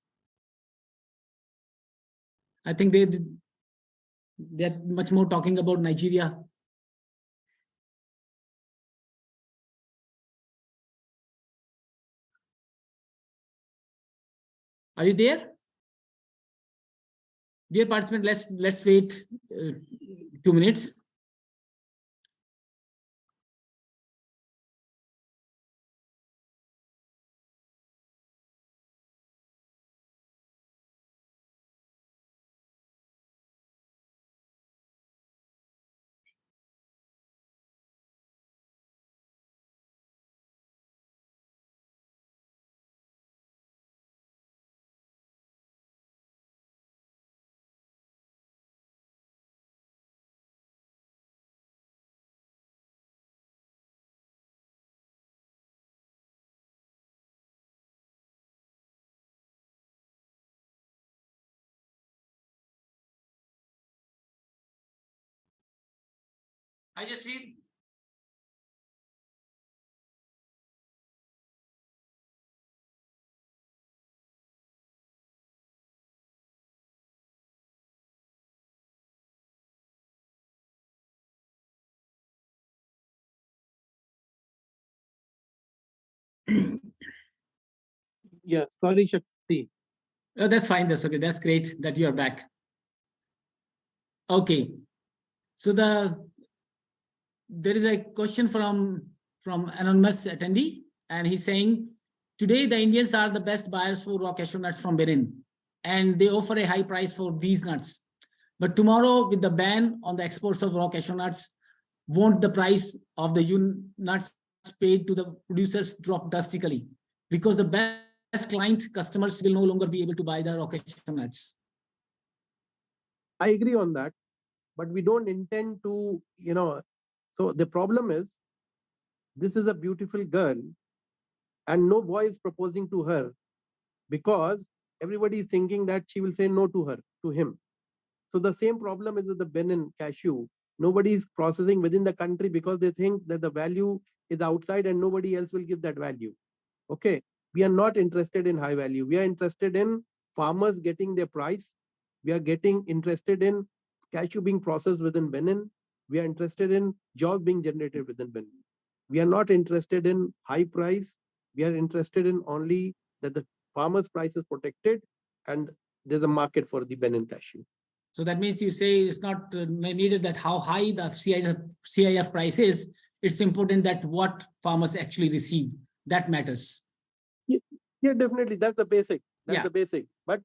I think they're much more talking about Nigeria. Are you there? Dear participant, let's wait 2 minutes. I just feel. Yeah, sorry, Shakti. Oh, that's fine. That's okay. That's great that you are back. Okay. So there is a question from anonymous attendee, and he's saying, today the Indians are the best buyers for raw cashew nuts from Benin, and they offer a high price for these nuts. But tomorrow, with the ban on the exports of raw cashew nuts, won't the price of the nuts paid to the producers drop drastically? Because the best client customers will no longer be able to buy the raw cashew nuts. I agree on that, but we don't intend to, so the problem is, this is a beautiful girl and no boy is proposing to her because everybody is thinking that she will say no to him. So the same problem is with the Benin cashew. Nobody is processing within the country because they think that the value is outside and nobody else will give that value. Okay, we are not interested in high value. We are interested in farmers getting their price. We are interested in cashew being processed within Benin. We are interested in jobs being generated within Benin. We are not interested in high price. We are interested in only that the farmer's price is protected and there's a market for the Benin cashew. So that means you say it's not needed that how high the CIF price is. It's important that what farmers actually receive. That matters. Yeah, definitely. That's the basic. That's the basic. But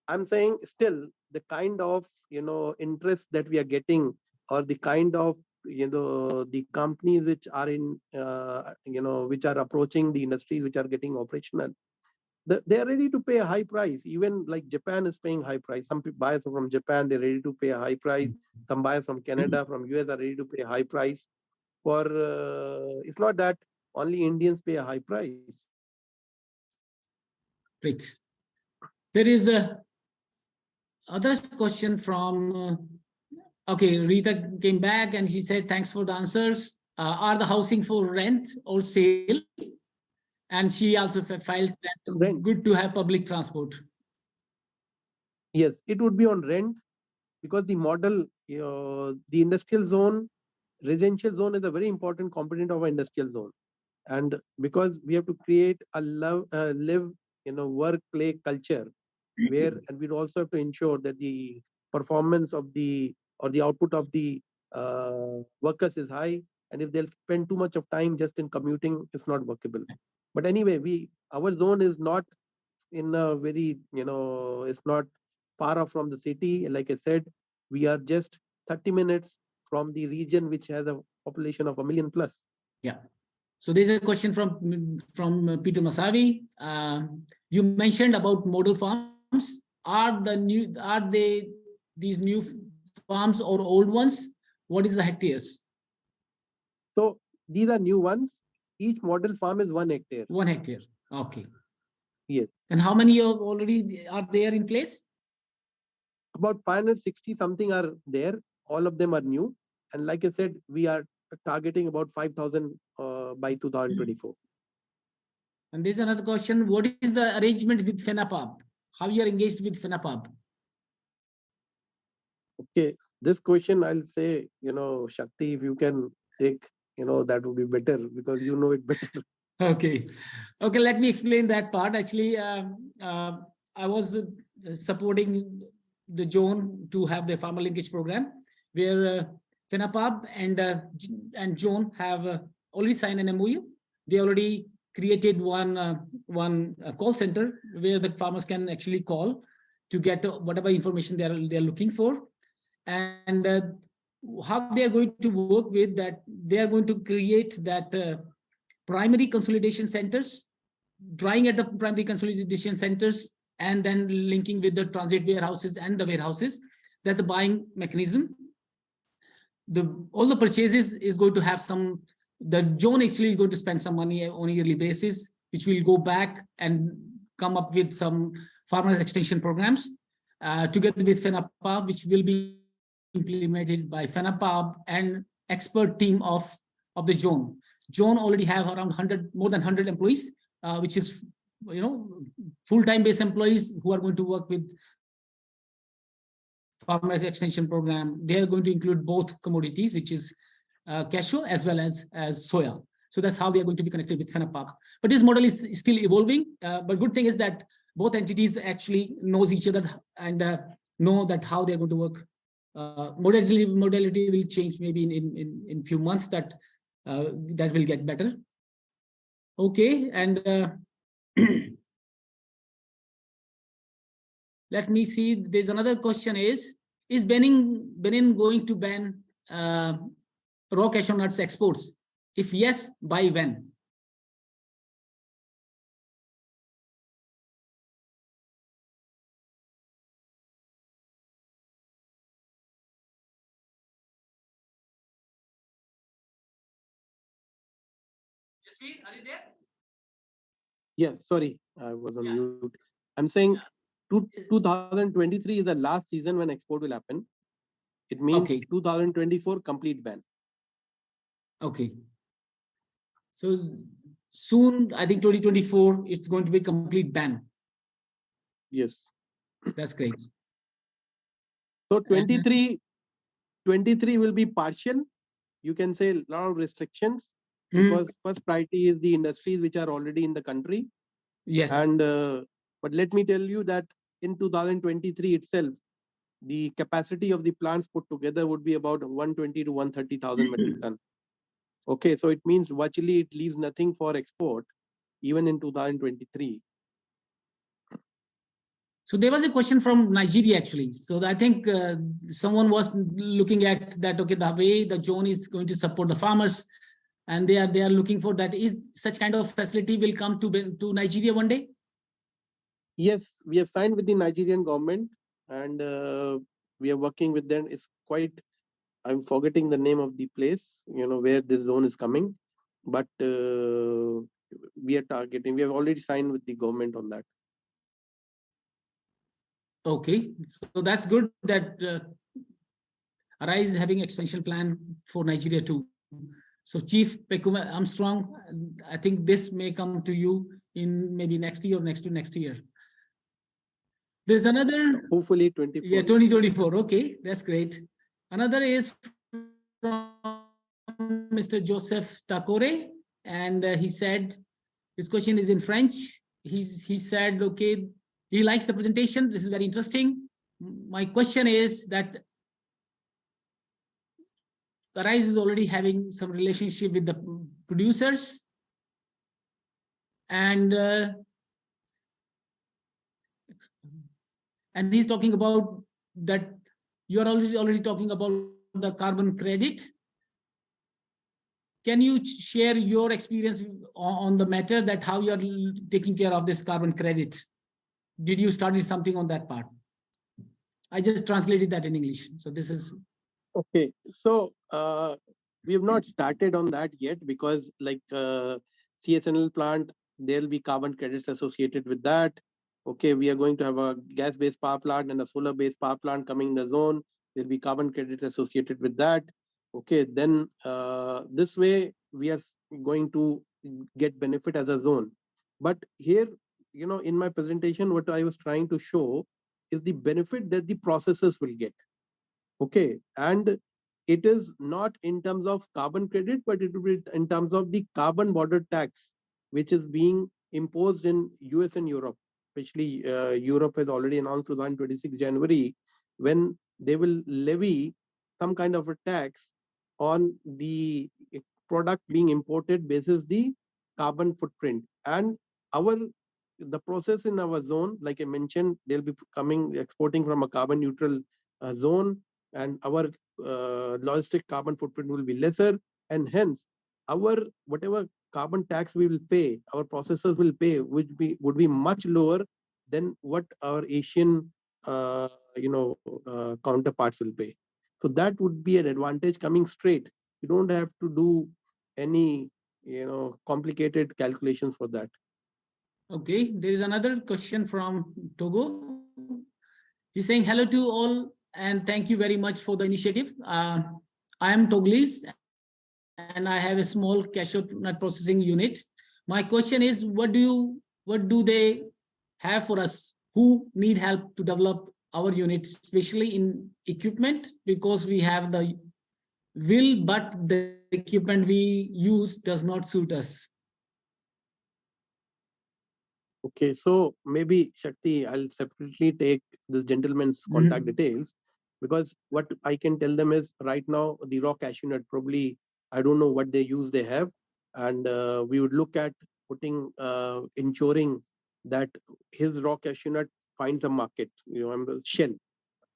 I'm saying still the kind of, interest that we are getting, or the kind of, the companies which are in, which are approaching the industries which are getting operational, they are ready to pay a high price. Even like Japan is paying high price. Some buyers from Japan, they're ready to pay a high price. Some buyers from Canada, from US are ready to pay a high price. For it's not that only Indians pay a high price. Great. There is a other question from, okay, Rita came back and she said, thanks for the answers. Are the housing for rent or sale? And she also filed that rent. Good to have public transport. Yes, it would be on rent because the model, the industrial zone, residential zone is a very important component of our industrial zone. And because we have to create a live, work, play culture where, and we also have to ensure that the performance of the output of the workers is high. And if they'll spend too much of time just in commuting, it's not workable. But anyway, our zone is not in a very, it's not far off from the city. Like I said, we are just 30 minutes from the region which has a population of 1 million plus. Yeah. So there's a question from Peter Masavi. You mentioned about model farms. Are they these new farms or old ones? What is the hectares? So these are new ones. Each model farm is 1 hectare. 1 hectare. Okay. Yes. And how many already are there in place? About 560 something are there. All of them are new. And like I said, we are targeting about 5,000 by 2024. And there's another question. What is the arrangement with FENAPAB? How you are engaged with FENAPAB? Okay, this question I'll say, Shakti, if you can take, that would be better because you know it better. Okay, let me explain that part. Actually, I was supporting the zone to have the farmer linkage program where FENAPAB and zone have already signed an MOU. They already created one call center where the farmers can actually call to get whatever information they're looking for. And how they are going to work with that, they are going to create that primary consolidation centers, drying at the primary consolidation centers, and then linking with the transit warehouses and the warehouses, that the buying mechanism. All the purchases is going to have the zone actually is going to spend some money on a yearly basis, which will go back and come up with some farmers extension programs together with FENAPAB, which will be implemented by FENAPAB and expert team of the zone. Zone already have around more than 100 employees, which is full-time based employees who are going to work with farmer extension program. They are going to include both commodities, which is cashew as well as soya. So that's how we are going to be connected with FENAPAC. But this model is still evolving. But good thing is that both entities actually knows each other and know that how they're going to work. Modality will change maybe in few months. That will get better. Okay, and let me see. There's another question: Is Benin going to ban raw cashew nuts exports? If yes, by when? Jasveer, are you there? Yeah, sorry, I was on mute. I'm saying 2023 is the last season when export will happen. It means 2024 complete ban. Okay. So soon, I think 2024, it's going to be complete ban. Yes. That's great. So 23 will be partial. You can say a lot of restrictions because first priority is the industries which are already in the country. Yes. And but let me tell you that in 2023 itself, the capacity of the plants put together would be about 120 to 130,000 metric ton. Okay, so it means virtually it leaves nothing for export even in 2023. So there was a question from Nigeria actually. So I think someone was looking at that. Okay, the way the zone is going to support the farmers, and they are looking for that. Is such kind of facility will come to Nigeria one day? Yes, we have signed with the Nigerian government, and we are working with them. It's quite. I'm forgetting the name of the place. Where this zone is coming, but we are targeting. We have already signed with the government on that. Okay, so that's good that Arise is having expansion plan for Nigeria too. So Chief Pekuma Armstrong, I think this may come to you in maybe next year or next to next year. There's another. Hopefully 24. Yeah, 2024. Okay, that's great. Another is from Mr. Joseph Takore, and he said, his question is in French. He said, okay, he likes the presentation. This is very interesting. My question is that Arise is already having some relationship with the producers, and he's talking about that you are already talking about the carbon credit. Can you share your experience on the matter, that how you are taking care of this carbon credit? Did you study something on that part? I just translated that in English. So this is. Okay. So we have not started on that yet because like CSNL plant, there'll be carbon credits associated with that. Okay, we are going to have a gas-based power plant and a solar-based power plant coming in the zone. There'll be carbon credits associated with that. Okay, then this way we are going to get benefit as a zone. But here, in my presentation, what I was trying to show is the benefit that the processors will get. Okay, and it is not in terms of carbon credit, but it will be in terms of the carbon border tax, which is being imposed in US and Europe. Especially Europe has already announced 2026 January, when they will levy some kind of a tax on the product being imported basis the carbon footprint. And the process in our zone, like I mentioned, they'll be exporting from a carbon neutral zone, and our logistic carbon footprint will be lesser, and hence our whatever carbon tax we will pay, our processors will pay, would be much lower than what our Asian counterparts will pay. So that would be an advantage coming straight. You don't have to do any complicated calculations for that. Okay, there is another question from Togo. He's saying hello to all and thank you very much for the initiative. I am Toglis, and I have a small cashew nut processing unit. My question is, what do they have for us who need help to develop our unit, especially in equipment, because we have the will, but the equipment we use does not suit us. Okay, so maybe Shakti, I'll separately take this gentleman's contact details, because what I can tell them is right now the raw cashew nut, probably I don't know what they use they have, and we would look at ensuring that his raw cashew nut finds a market, shell.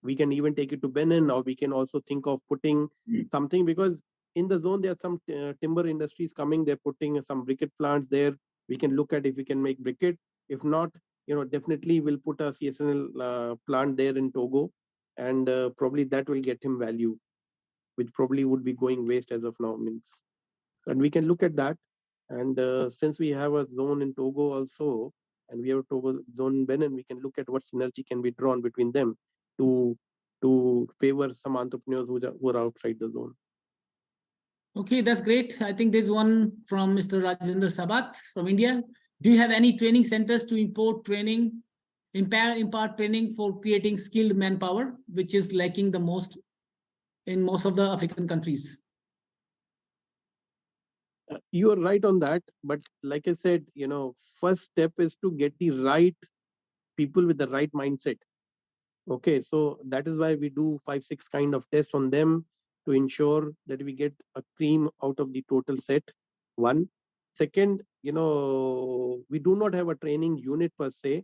We can even take it to Benin, or we can also think of putting something, because in the zone there are some timber industries coming. They're putting some briquette plants there. We can look at if we can make briquette. If not, definitely we'll put a CSNL plant there in Togo, and probably that will get him value, which probably would be going waste as of now. And we can look at that. And since we have a zone in Togo also, and we have a Togo zone in Benin, we can look at what synergy can be drawn between them to favor some entrepreneurs who are outside the zone. Okay, that's great. I think there's one from Mr. Rajendra Sabat from India. Do you have any training centers to impart training for creating skilled manpower, which is lacking the most in most of the African countries? You are right on that, but like I said, first step is to get the right people with the right mindset. Okay, so that is why we do 5-6 kind of tests on them to ensure that we get a cream out of the total set. One. Second, we do not have a training unit per se,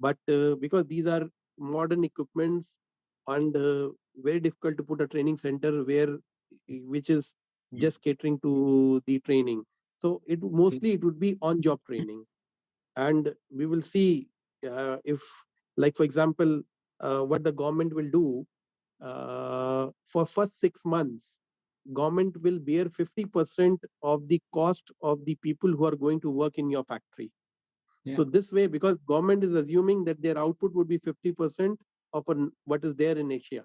but because these are modern equipments, and very difficult to put a training center which is just catering to the training. So it would be on-job training, and we will see if, like for example, what the government will do for first 6 months. Government will bear 50% of the cost of the people who are going to work in your factory. So this way, because government is assuming that their output would be 50% of what is there in Asia,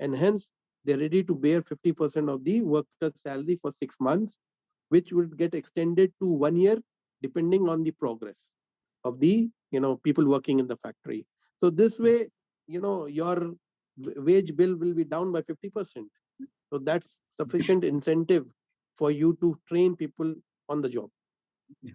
and hence they're ready to bear 50% of the worker's salary for 6 months, which would get extended to 1 year depending on the progress of the people working in the factory. So this way, your wage bill will be down by 50%. So that's sufficient incentive for you to train people on the job. Yeah.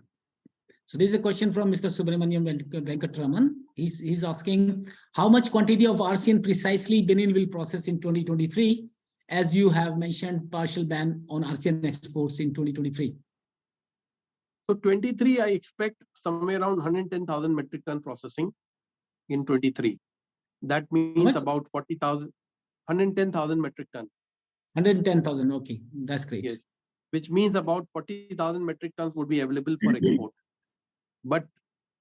So this is a question from Mr. Subramaniam Venkatraman. He's asking, how much quantity of RCN precisely Benin will process in 2023, as you have mentioned partial ban on RCN exports in 2023? So 23, I expect somewhere around 110,000 metric ton processing in 23. That means about 40,000, 110,000 metric ton. 110,000, okay, that's great. Yes, which means about 40,000 metric tons would be available for export. But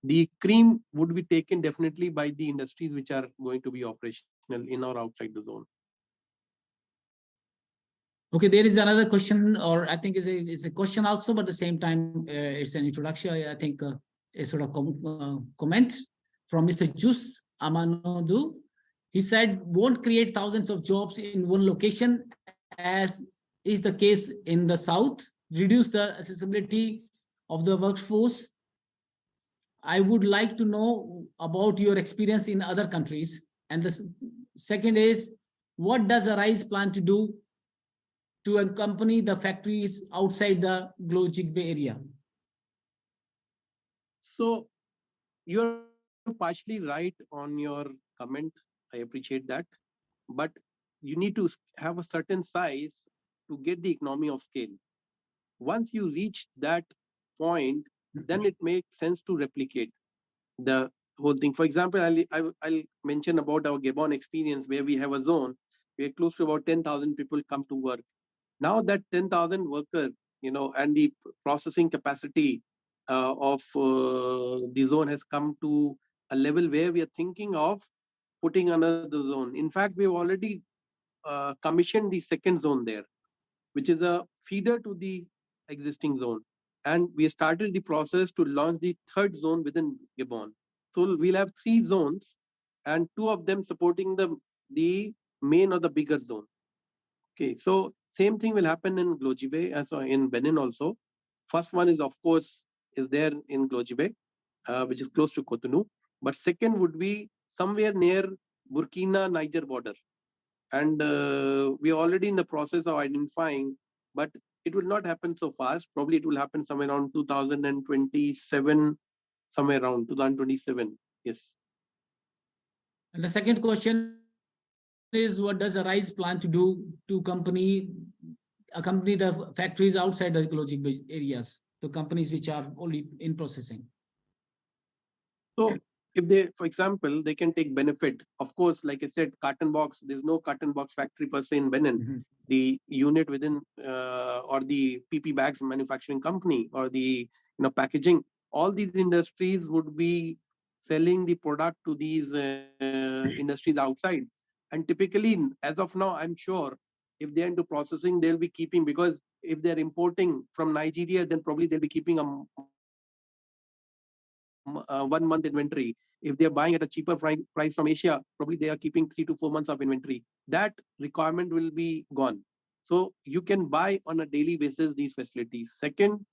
the cream would be taken definitely by the industries which are going to be operational in or outside the zone. Okay, there is another question, or I think it's a question also, but at the same time, it's an introduction. I think a sort of comment from Mr. Jus Amanodu. He said, won't create thousands of jobs in one location, as is the case in the South, reduce the accessibility of the workforce. I would like to know about your experience in other countries. And the second is, what does Arise plan to do to accompany the factories outside the Glow-Jigbe area? So you're partially right on your comment. I appreciate that. But you need to have a certain size to get the economy of scale. Once you reach that point, then it makes sense to replicate the whole thing. For example, I'll mention about our Gabon experience, where we have a zone where close to about 10,000 people come to work. Now that 10,000 workers, and the processing capacity of the zone has come to a level where we are thinking of putting another zone. In fact, we've already commissioned the second zone there, which is a feeder to the existing zone. And we started the process to launch the third zone within Gabon. So we'll have 3 zones, and 2 of them supporting the main or the bigger zone. Okay, so Same thing will happen in Glojibe, as in Benin also. First one is, of course, is there in Glojibe, which is close to Cotonou. But second would be somewhere near Burkina Niger border. And we are already in the process of identifying, but it will not happen so fast. Probably it will happen somewhere around 2027, somewhere around 2027. Yes. And the second question is, what does Arise plan to do to accompany the factories outside the ecological areas, the companies which are only in processing? So if they, for example, they can take benefit. Of course, like I said, carton box, there's no carton box factory per se in Benin. Mm-hmm. The unit within or the PP bags manufacturing company or the packaging, all these industries would be selling the product to these industries outside. And typically, as of now, I'm sure if they're into processing, they'll be keeping, because if they're importing from Nigeria, then probably they'll be keeping a 1 month inventory. If they're buying at a cheaper price from Asia, probably they are keeping 3 to 4 months of inventory. That requirement will be gone. So you can buy on a daily basis these facilities. Second,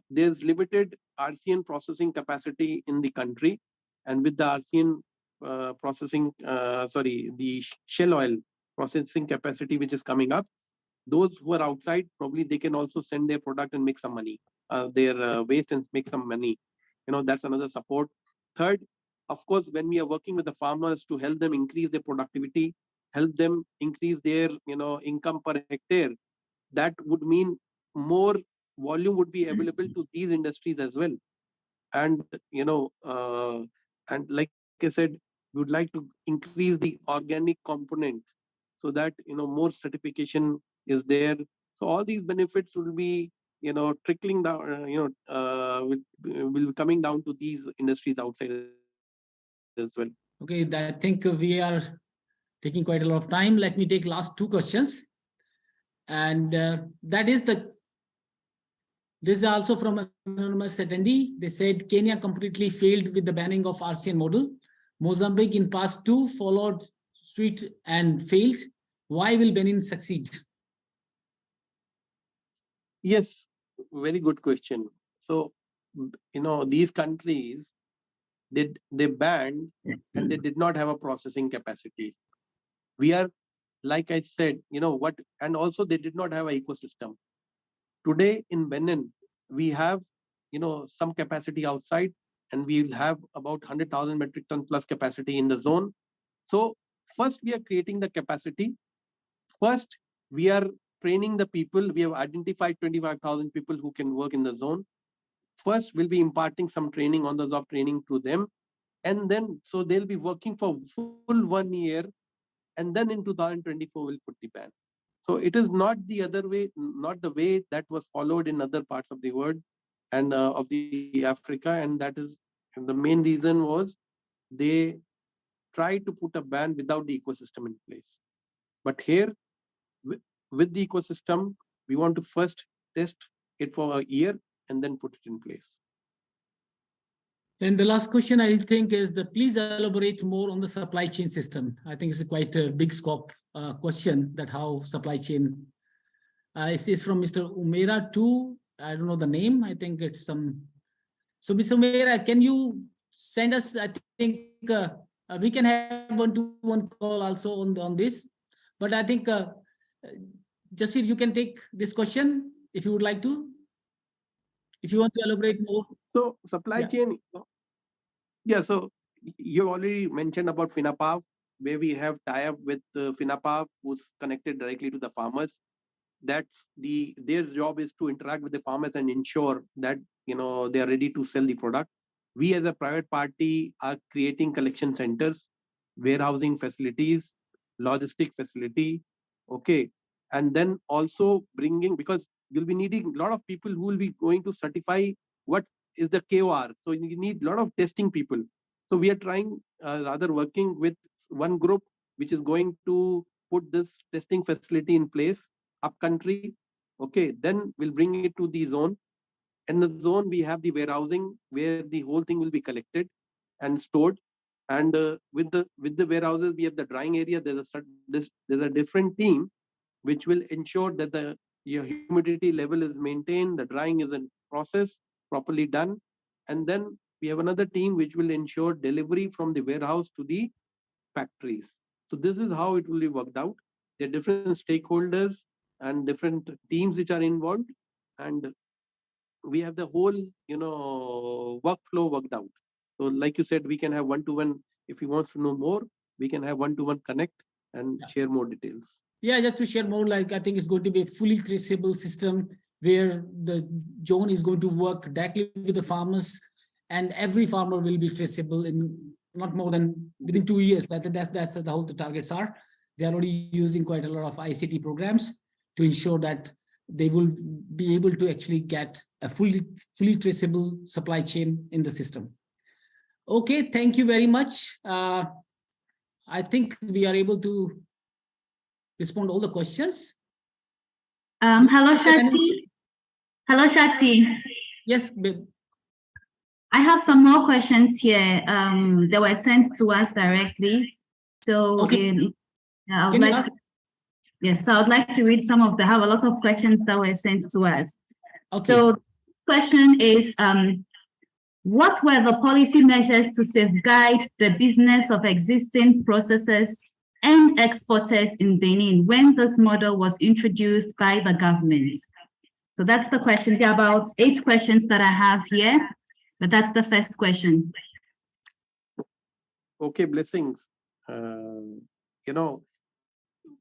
there's limited RCN processing capacity in the country, and with the RCN the shell oil processing capacity which is coming up, those who are outside, probably they can also send their product and make some money, their waste, and make some money. That's another support. Third, of course, when we are working with the farmers to help them increase their productivity, help them increase their income per hectare, that would mean more volume would be available to these industries as well. And and like I said, we would like to increase the organic component so that more certification is there. So all these benefits will be trickling down, will be coming down to these industries outside as well. Okay, I think we are taking quite a lot of time. Let me take last two questions, and that is this is also from an anonymous attendee. They said Kenya completely failed with the banning of RCN model. Mozambique in past two followed suit and failed. Why will Benin succeed? Yes, very good question. So these countries, they banned and they did not have a processing capacity. We are, like I said, and also they did not have an ecosystem. Today in Benin, we have some capacity outside, and we'll have about 100,000 metric ton plus capacity in the zone. So first we are creating the capacity. First, we are training the people. We have identified 25,000 people who can work in the zone. First, we'll be imparting some training, on the job training, to them. And then, so they'll be working for full 1 year. And then in 2024, we'll put the ban. So it is not the other way, not the way that was followed in other parts of the world and of the Africa. And that is, and the main reason was they tried to put a ban without the ecosystem in place. But here, with the ecosystem, we want to first test it for a year and then put it in place. And the last question, I think, is please elaborate more on the supply chain system. I think it's quite a big scope question, that how supply chain. This is from Mr. Umera too. I don't know the name. I think it's some. So Mr. Umera, can you send us? I think we can have one-to-one call also on this. But I think Jasveer, you can take this question if you would like to. If you want to elaborate more. So supply chain, yeah. So you already mentioned about FINAPAV, where we have tie-up with FINAPAV, who's connected directly to the farmers. That's their job is to interact with the farmers and ensure that they are ready to sell the product. We as a private party are creating collection centers, warehousing facilities, logistic facility, okay, and then also bringing, because you'll be needing a lot of people who will be going to certify what is the KOR. So you need a lot of testing people. So we are trying, rather working with one group which is going to put this testing facility in place up country. Okay, then we'll bring it to the zone. In the zone, we have the warehousing where the whole thing will be collected and stored. And with the warehouses, we have the drying area. There's a different team which will ensure that your humidity level is maintained, the drying is in process, properly done. And then we have another team which will ensure delivery from the warehouse to the factories. So this is how it will be worked out. There are different stakeholders and different teams which are involved, and we have the whole workflow worked out. So like you said, we can have one-to-one. If he wants to know more, we can have one-to-one connect and share more details. Yeah, just to share more, like I think it's going to be a fully traceable system where the zone is going to work directly with the farmers, and every farmer will be traceable in not more than within 2 years. That's the whole the targets are. They're already using quite a lot of ICT programs to ensure that they will be able to actually get a fully traceable supply chain in the system. Okay, thank you very much. I think we are able to respond to all the questions. Hello, Shakti. Hello, Shakti. Yes, babe. I have some more questions here. They were sent to us directly. So okay. I would like to, yes, so I would like to read some of them. I have a lot of questions that were sent to us. Okay. So the question is, what were the policy measures to safeguard the business of existing processors and exporters in Benin when this model was introduced by the government? So that's the question. There are about 8 questions that I have here, but that's the first question. Okay, blessings.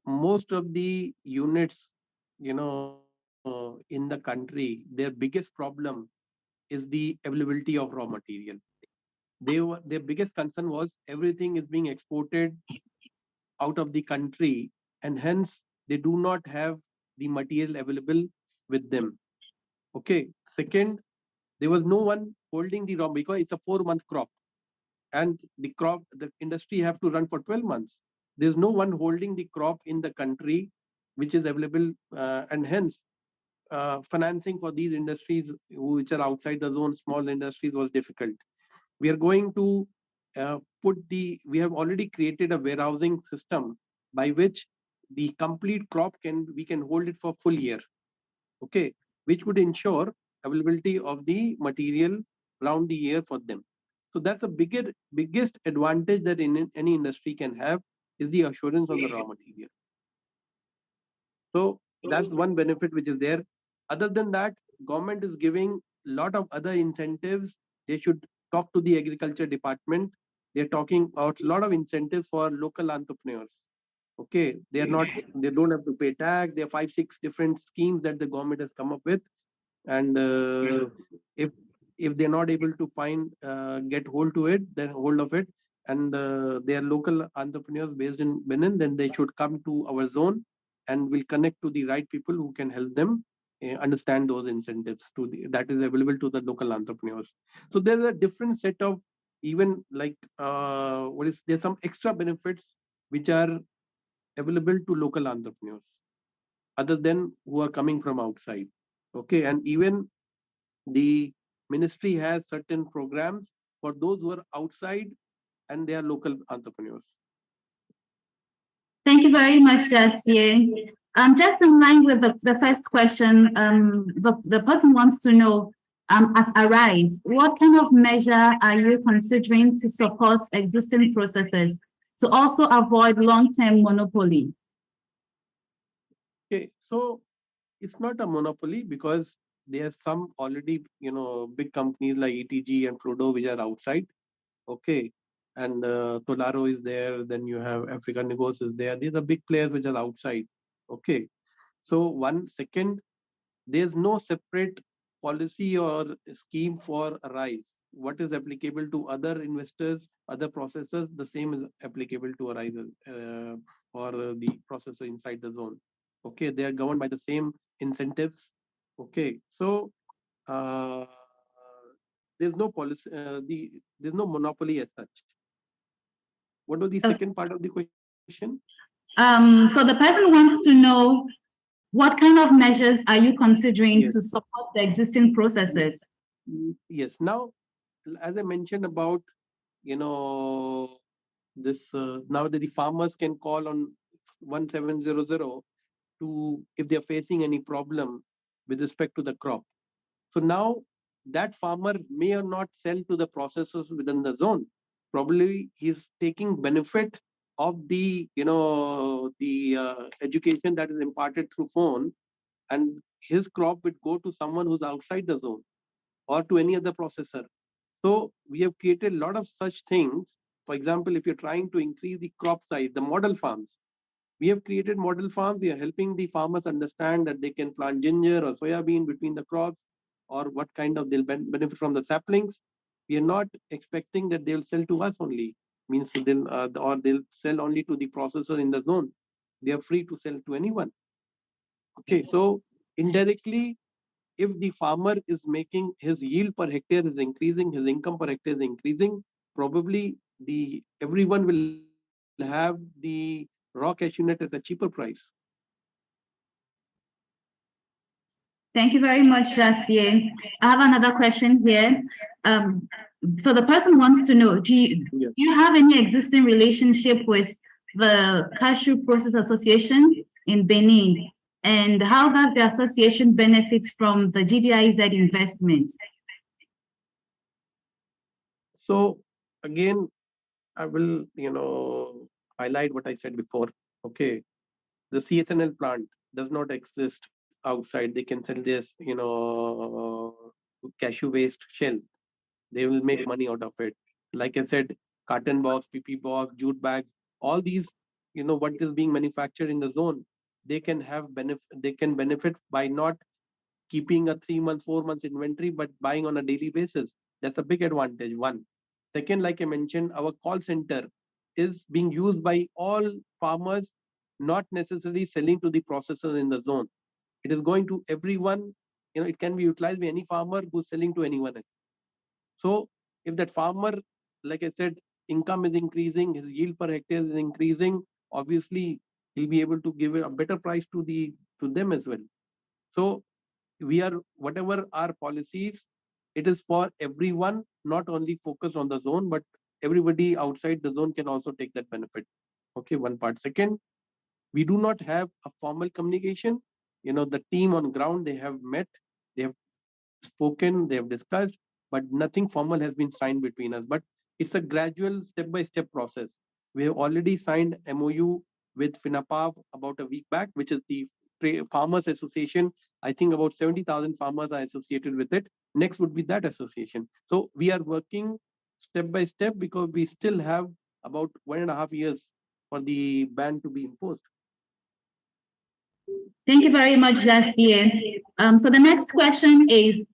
Most of the units, in the country, their biggest problem is the availability of raw material. Their biggest concern was everything is being exported out of the country, and hence they do not have the material available with them. Okay. Second, there was no one holding the raw because it's a 4-month crop, and the industry have to run for 12 months. There's no one holding the crop in the country which is available, and hence financing for these industries which are outside the zone, small industries, was difficult. We are going to we have already created a warehousing system by which the complete crop we can hold it for full year. Okay, which would ensure availability of the material around the year for them. So that's the biggest advantage that any industry can have, is the assurance on the raw material. So that's one benefit which is there. Other than that, government is giving a lot of other incentives. They should talk to the agriculture department. They're talking about a lot of incentives for local entrepreneurs. Okay, they don't have to pay tax. There are 5-6 different schemes that the government has come up with, and if they're not able to get hold of it, and they are local entrepreneurs based in Benin, then they should come to our zone, and we'll connect to the right people who can help them understand those incentives that is available to the local entrepreneurs. So there's a different set of, even like there's some extra benefits which are available to local entrepreneurs other than who are coming from outside. Okay, and even the ministry has certain programs for those who are outside and they are local entrepreneurs. Thank you very much, Jasvier. Just in line with the first question, the person wants to know, as ARISE, what kind of measure are you considering to support existing processes to also avoid long-term monopoly? Okay, so it's not a monopoly because there are some already, big companies like ETG and Fluido which are outside. Okay, and Tolaro is there. Then you have Africa Negos is there. These are big players which are outside. Okay, so second, there's no separate policy or scheme for ARISE. What is applicable to other investors, other processors, the same is applicable to ARISE or the processor inside the zone. Okay, they are governed by the same incentives. Okay, so there's no policy, there's no monopoly as such. What was the second part of the question? So the person wants to know, what kind of measures are you considering to support the existing processes? Yes. Now, as I mentioned about, this now that the farmers can call on 1700 to if they're facing any problem with respect to the crop. So now that farmer may or not sell to the processors within the zone. Probably he's taking benefit of the education that is imparted through phone, and his crop would go to someone who's outside the zone or to any other processor. So we have created a lot of such things. For example, if you're trying to increase the crop size, the model farms, we have created model farms. We are helping the farmers understand that they can plant ginger or soya bean between the crops, or what kind of they'll benefit from the saplings. We are not expecting that they'll sell to us only, means they'll or they'll sell only to the processor in the zone. They are free to sell to anyone. Okay, so indirectly, if the farmer is making his yield per hectare is increasing, his income per hectare is increasing, probably the everyone will have the raw cashew nut at a cheaper price. Thank you very much, Jasvier. I have another question here. So the person wants to know, do you have any existing relationship with the Cashew Process Association in Benin? And how does the association benefit from the GDIZ investment? So again, I will, highlight what I said before. Okay, the CSNL plant does not exist outside. They can sell this, cashew waste shell. They will make money out of it. Like I said, carton box, PP box, jute bags, all these, what is being manufactured in the zone, they can have benefit. They can benefit by not keeping a 3 months, 4 months inventory, but buying on a daily basis. That's a big advantage. One. Second, like I mentioned, our call center is being used by all farmers, not necessarily selling to the processors in the zone. It is going to everyone. It can be utilized by any farmer who's selling to anyone else. So if that farmer, like I said, income is increasing, his yield per hectare is increasing, obviously he'll be able to give a better price to them as well. So we are, whatever our policies, it is for everyone, not only focused on the zone, but everybody outside the zone can also take that benefit. Okay, one part. Second, we do not have a formal communication. The team on ground, they have met, they have spoken, they have discussed, but nothing formal has been signed between us. But it's a gradual step-by-step process. We have already signed MOU with FINAPAV about a week back, which is the Farmers Association. I think about 70,000 farmers are associated with it. Next would be that association. So we are working step by step because we still have about 1.5 years for the ban to be imposed. Thank you very much, Jasvier. So the next question is,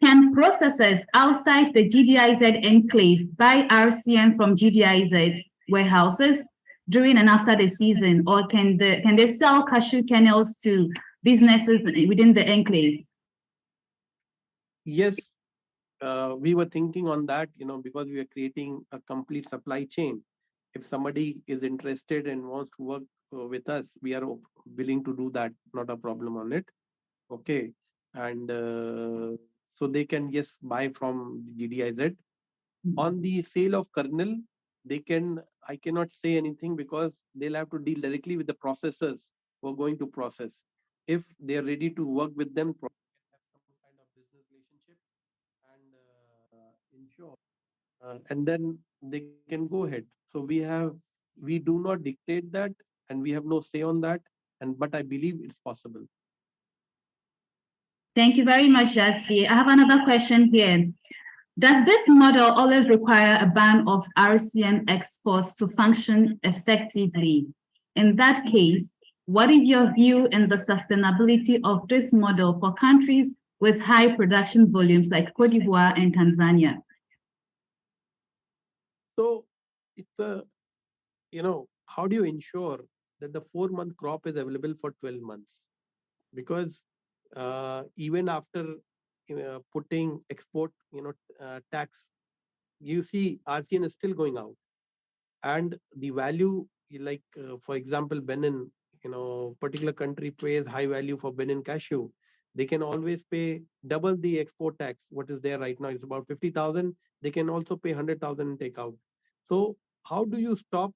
can processors outside the GDIZ enclave buy RCN from GDIZ warehouses during and after the season, or can they sell cashew kernels to businesses within the enclave? Yes, we were thinking on that, because we are creating a complete supply chain. If somebody is interested and wants to work with us, we are willing to do that. Not a problem on it. Okay, and so they can just buy from GDIZ. On the sale of kernel, I cannot say anything because they'll have to deal directly with the processors who are going to process. If they are ready to work with them, have some kind of business relationship and ensure, and then they can go ahead. So we do not dictate that, and we have no say on that. But I believe it's possible. Thank you very much, Jasvier. I have another question here. Does this model always require a ban of RCN exports to function effectively? In that case, what is your view in the sustainability of this model for countries with high production volumes like Cote d'Ivoire and Tanzania? So it's how do you ensure that the 4-month crop is available for 12 months? Because even after putting export, tax, you see RCN is still going out, and the value, like for example, Benin, particular country pays high value for Benin cashew. They can always pay double the export tax. What is there right now? It's about 50,000. They can also pay 100,000 and take out. So how do you stop,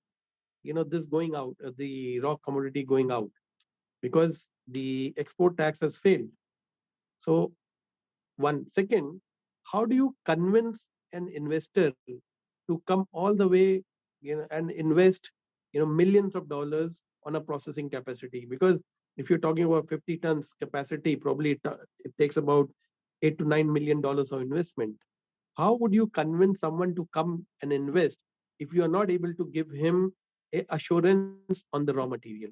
this going out, the raw commodity going out? Because the export tax has failed. So one second, how do you convince an investor to come all the way, and invest, millions of dollars on a processing capacity? Because if you're talking about 50 tons capacity, probably it takes about $8 to $9 million of investment. How would you convince someone to come and invest if you are not able to give him a assurance on the raw material?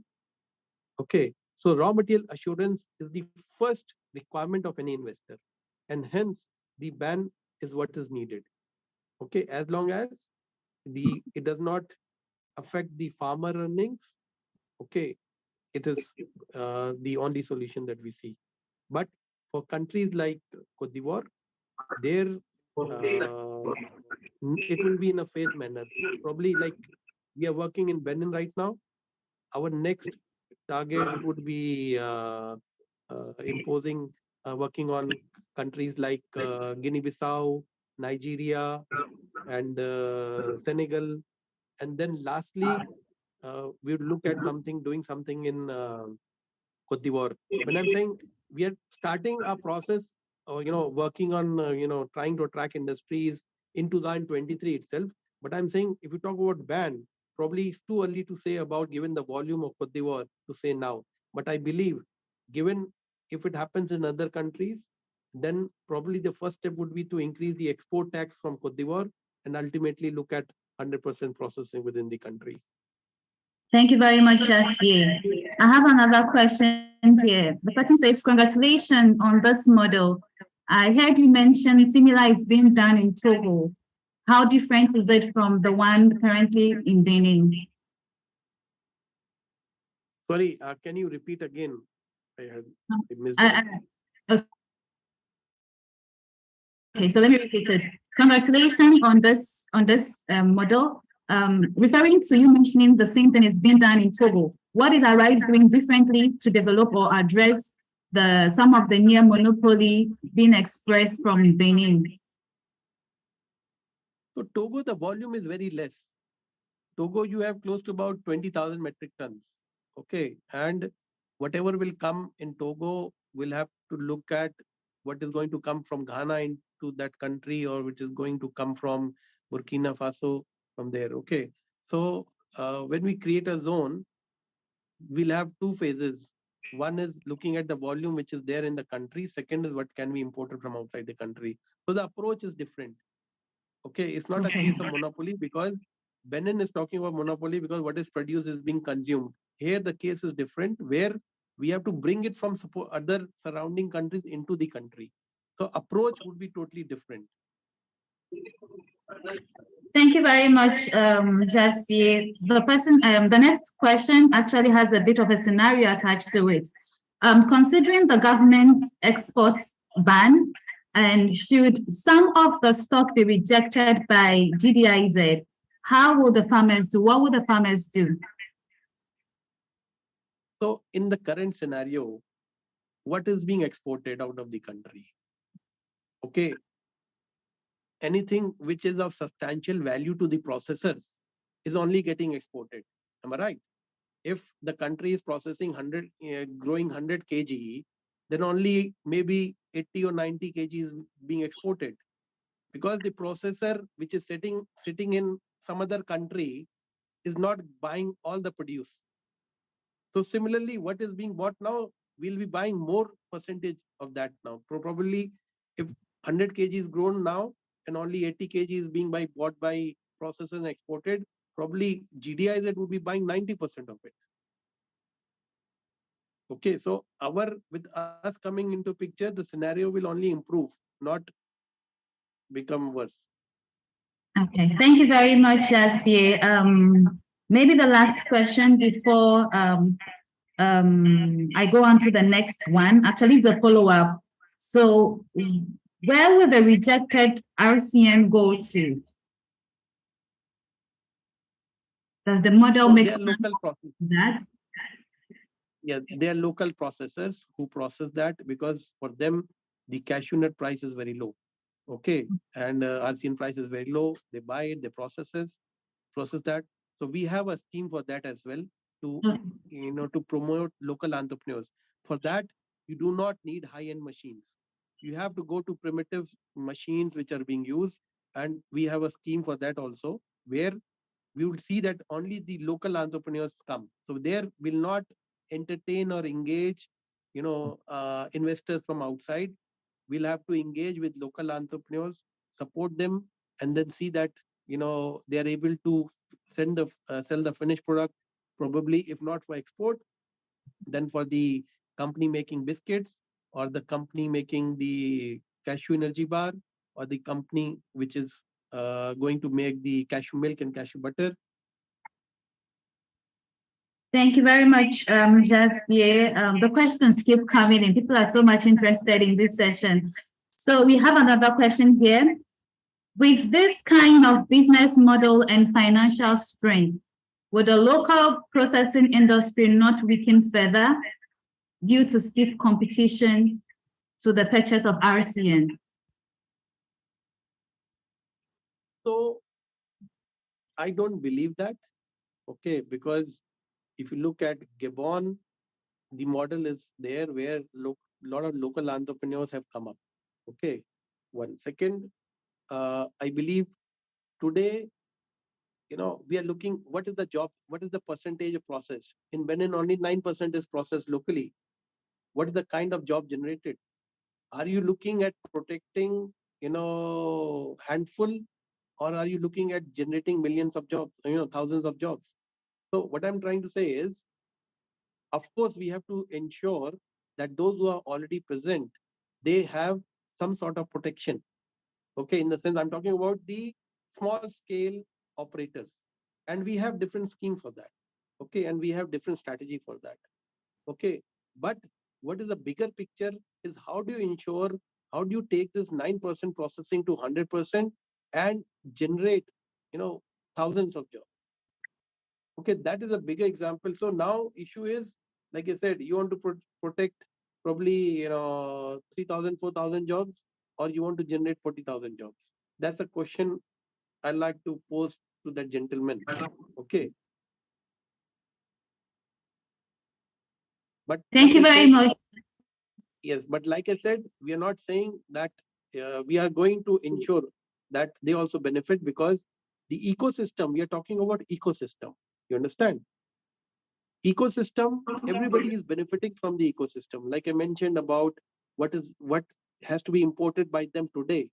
Okay, so raw material assurance is the first requirement of any investor, and hence the ban is what is needed. Okay, as long as it does not affect the farmer earnings, okay, it is the only solution that we see. But for countries like Cote d'Ivoire, there it will be in a phased manner. Probably like we are working in Benin right now. Our next target would be imposing, working on countries like Guinea-Bissau, Nigeria, and Senegal. And then lastly, we would look at doing something in Cote d'Ivoire. When I'm saying we are starting a process, working on, trying to attract industries in 2023 itself. But I'm saying if you talk about ban, probably it's too early to say about, given the volume of Cote d'Ivoire, to say now. But I believe, given if it happens in other countries, then probably the first step would be to increase the export tax from Cote d'Ivoire and ultimately look at 100% processing within the country. Thank you very much, Jasvier. I have another question here. The person says, congratulations on this model. I heard you mention similar is being done in Togo. How different is it from the one currently in Benin? Sorry, can you repeat again? I missed that. Okay, so let me repeat it. Congratulations on this model. Referring to you mentioning the same thing is being done in Togo. What is Arise doing differently to develop or address some of the near monopoly being expressed from Benin? So Togo, the volume is very less. Togo, you have close to about 20,000 metric tons. Okay, and whatever will come in Togo, we'll have to look at what is going to come from Ghana into that country, or which is going to come from Burkina Faso from there. Okay, so when we create a zone, we'll have two phases. One is looking at the volume which is there in the country. Second is what can be imported from outside the country. So the approach is different. Okay, it's not a case of monopoly, because Benin is talking about monopoly because what is produced is being consumed. Here the case is different, where we have to bring it from other surrounding countries into the country. So approach would be totally different. Thank you very much, Jasvier. The next question actually has a bit of a scenario attached to it. Considering the government's exports ban, and should some of the stock be rejected by GDIZ, how will the farmers do? What will the farmers do? So in the current scenario, what is being exported out of the country? Okay, anything which is of substantial value to the processors is only getting exported. Am I right? If the country is processing growing 100 kg, then only maybe 80 or 90 kg is being exported, because the processor which is sitting in some other country is not buying all the produce. So similarly, what is being bought now, we'll be buying more percentage of that now. Probably if 100 kg is grown now and only 80 kg is being bought by processors and exported, probably GDIZ would be buying 90% of it. Okay, so with us coming into picture, the scenario will only improve, not become worse. Okay, thank you very much, Jasvier. Maybe the last question before I go on to the next one. Actually, it's a follow-up. So where will the rejected RCM go to? Does the model make that? Yeah, they are local processors who process that, because for them, the cashew nut price is very low. Okay, and RCN price is very low. They buy it, they process that. So we have a scheme for that as well, to to promote local entrepreneurs. for that, you do not need high-end machines. You have to go to primitive machines which are being used. And we have a scheme for that also, where we would see that only the local entrepreneurs come. So there will not entertain or engage, investors from outside. We'll have to engage with local entrepreneurs, support them, and then see that they are able to sell the finished product, probably if not for export, then for the company making biscuits, or the company making the cashew energy bar, or the company which is going to make the cashew milk and cashew butter. Thank you very much, Jasvier. The questions keep coming in. People are so much interested in this session. So we have another question here. With this kind of business model and financial strength, would the local processing industry not weaken further due to stiff competition to the purchase of RCN? So I don't believe that, okay, because if you look at Gabon, the model is there where a lot of local entrepreneurs have come up. Okay, one second. I believe today, we are looking, what is the job, what is the percentage of processed? In Benin, only 9% is processed locally. What is the kind of job generated? Are you looking at protecting, handful, or are you looking at generating millions of jobs, thousands of jobs? So what I'm trying to say is, of course, we have to ensure that those who are already present, they have some sort of protection. Okay, in the sense I'm talking about the small scale operators, and we have different schemes for that. Okay, and we have different strategy for that. Okay, but what is the bigger picture is, how do you take this 9% processing to 100% and generate, thousands of jobs? Okay, that is a bigger example. So now issue is, like I said, you want to protect probably 3,000, 4,000 jobs, or you want to generate 40,000 jobs? That's the question I like to pose to that gentleman. Okay. But thank you very much. Yes, but like I said, we are not saying that we are going to ensure that they also benefit, because the ecosystem, we are talking about ecosystem. You understand? Ecosystem, everybody is benefiting from the ecosystem. Like I mentioned about what has to be imported by them today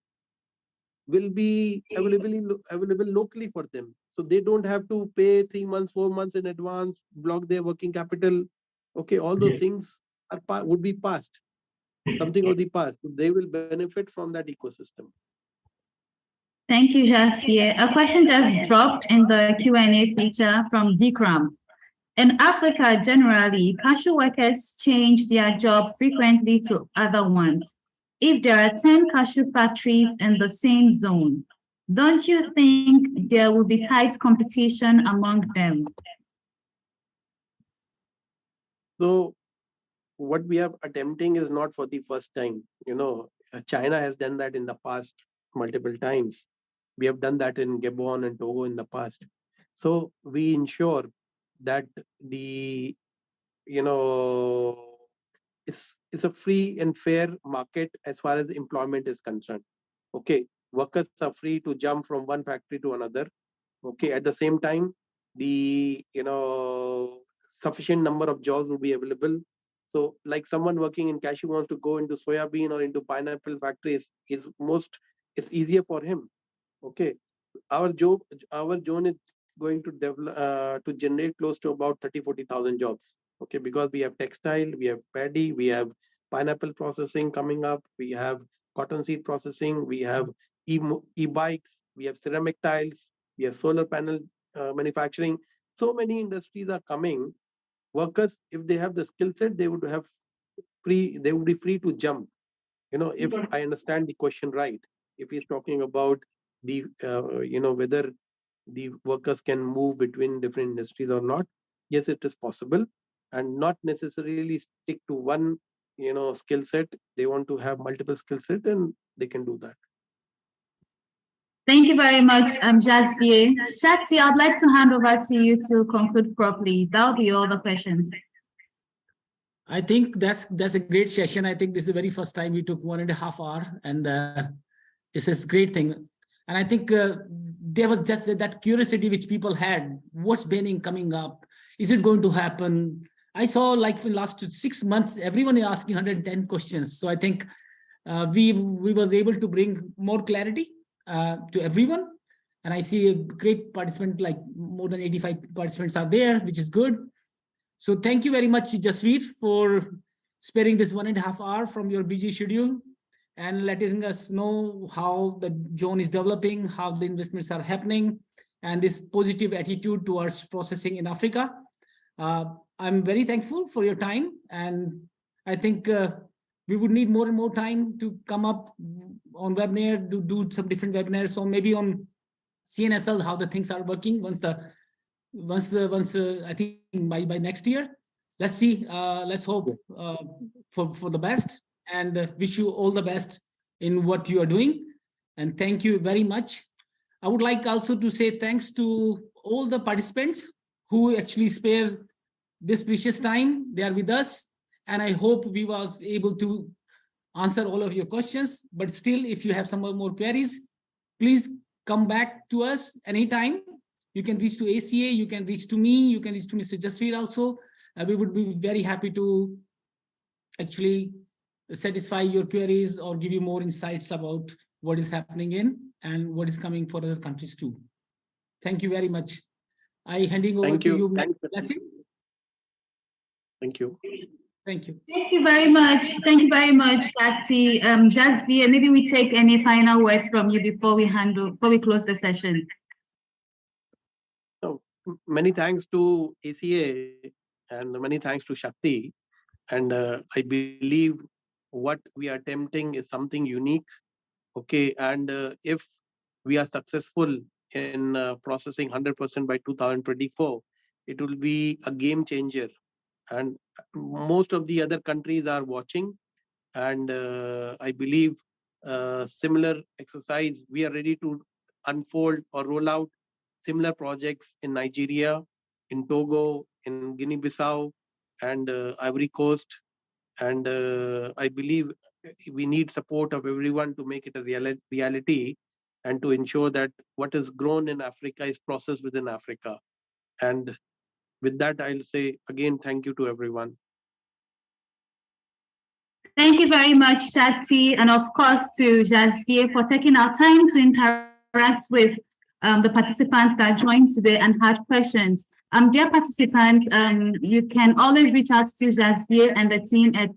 will be available locally for them. So they don't have to pay 3 months, 4 months in advance, block their working capital. Okay, all those things would be past, something of the past. They will benefit from that ecosystem. Thank you, Jasvier. A question just dropped in the Q&A feature from Vikram. In Africa, generally, cashew workers change their job frequently to other ones. If there are 10 cashew factories in the same zone, don't you think there will be tight competition among them? So what we are attempting is not for the first time. China has done that in the past multiple times. We have done that in Gabon and Togo in the past. So we ensure that the it's a free and fair market as far as employment is concerned. Okay, workers are free to jump from one factory to another. Okay, at the same time, the sufficient number of jobs will be available. So like someone working in cashew wants to go into soybean or into pineapple factories, it's easier for him. Okay, our zone is going to develop to generate close to about 30,000-40,000 jobs. Okay, because we have textile, we have paddy, we have pineapple processing coming up, we have cotton seed processing, we have e-bikes, we have ceramic tiles, we have solar panel manufacturing. So many industries are coming. Workers, if they have the skill set, they would be free to jump. If I understand the question right, if he's talking about the whether the workers can move between different industries or not, yes, it is possible, and not necessarily stick to one skill set. They want to have multiple skill set, and they can do that. Thank you very much, Jasvier. Shakti, I'd like to hand over to you to conclude properly. That'll be all the questions. I think that's a great session. I think this is the very first time we took 1.5 hours, and it's a great thing. And I think there was just that curiosity which people had. What's banning coming up? Is it going to happen? I saw like for the last 6 months, everyone is asking 110 questions. So I think we was able to bring more clarity to everyone. And I see a great participant, like more than 85 participants are there, which is good. So thank you very much, Jasveer, for sparing this 1.5 hours from your busy schedule and letting us know how the zone is developing, how the investments are happening, and this positive attitude towards processing in Africa. I'm very thankful for your time, and I think we would need more and more time to come up on webinar, to do some different webinars, so maybe on CNSL, how the things are working once I think by next year. Let's see. Let's hope for the best, and wish you all the best in what you are doing. And thank you very much. I would like also to say thanks to all the participants who actually spare this precious time. They are with us, and I hope we was able to answer all of your questions. But still, if you have some more queries, please come back to us anytime. You can reach to ACA, you can reach to me, you can reach to Mr. Jasveer also. We would be very happy to actually satisfy your queries or give you more insights about what is happening in and what is coming for other countries too. Thank you very much. I handing over to you, Blessing. Thank you. Thank you. Thank you very much. Thank you very much, Shakti. Jasveer, maybe we take any final words from you before we close the session. So many thanks to ACA and many thanks to Shakti. And I believe what we are attempting is something unique. Okay, and if we are successful in processing 100% by 2024, it will be a game changer. And most of the other countries are watching. And I believe similar exercise, we are ready to unfold or roll out similar projects in Nigeria, in Togo, in Guinea-Bissau, and Ivory Coast. And I believe we need support of everyone to make it a reality and to ensure that what is grown in Africa is processed within Africa. And with that, I'll say again, thank you to everyone. Thank you very much, Shakti, and of course to Jasveer for taking our time to interact with the participants that joined today and had questions. Dear participants, you can always reach out to Jasveer and the team at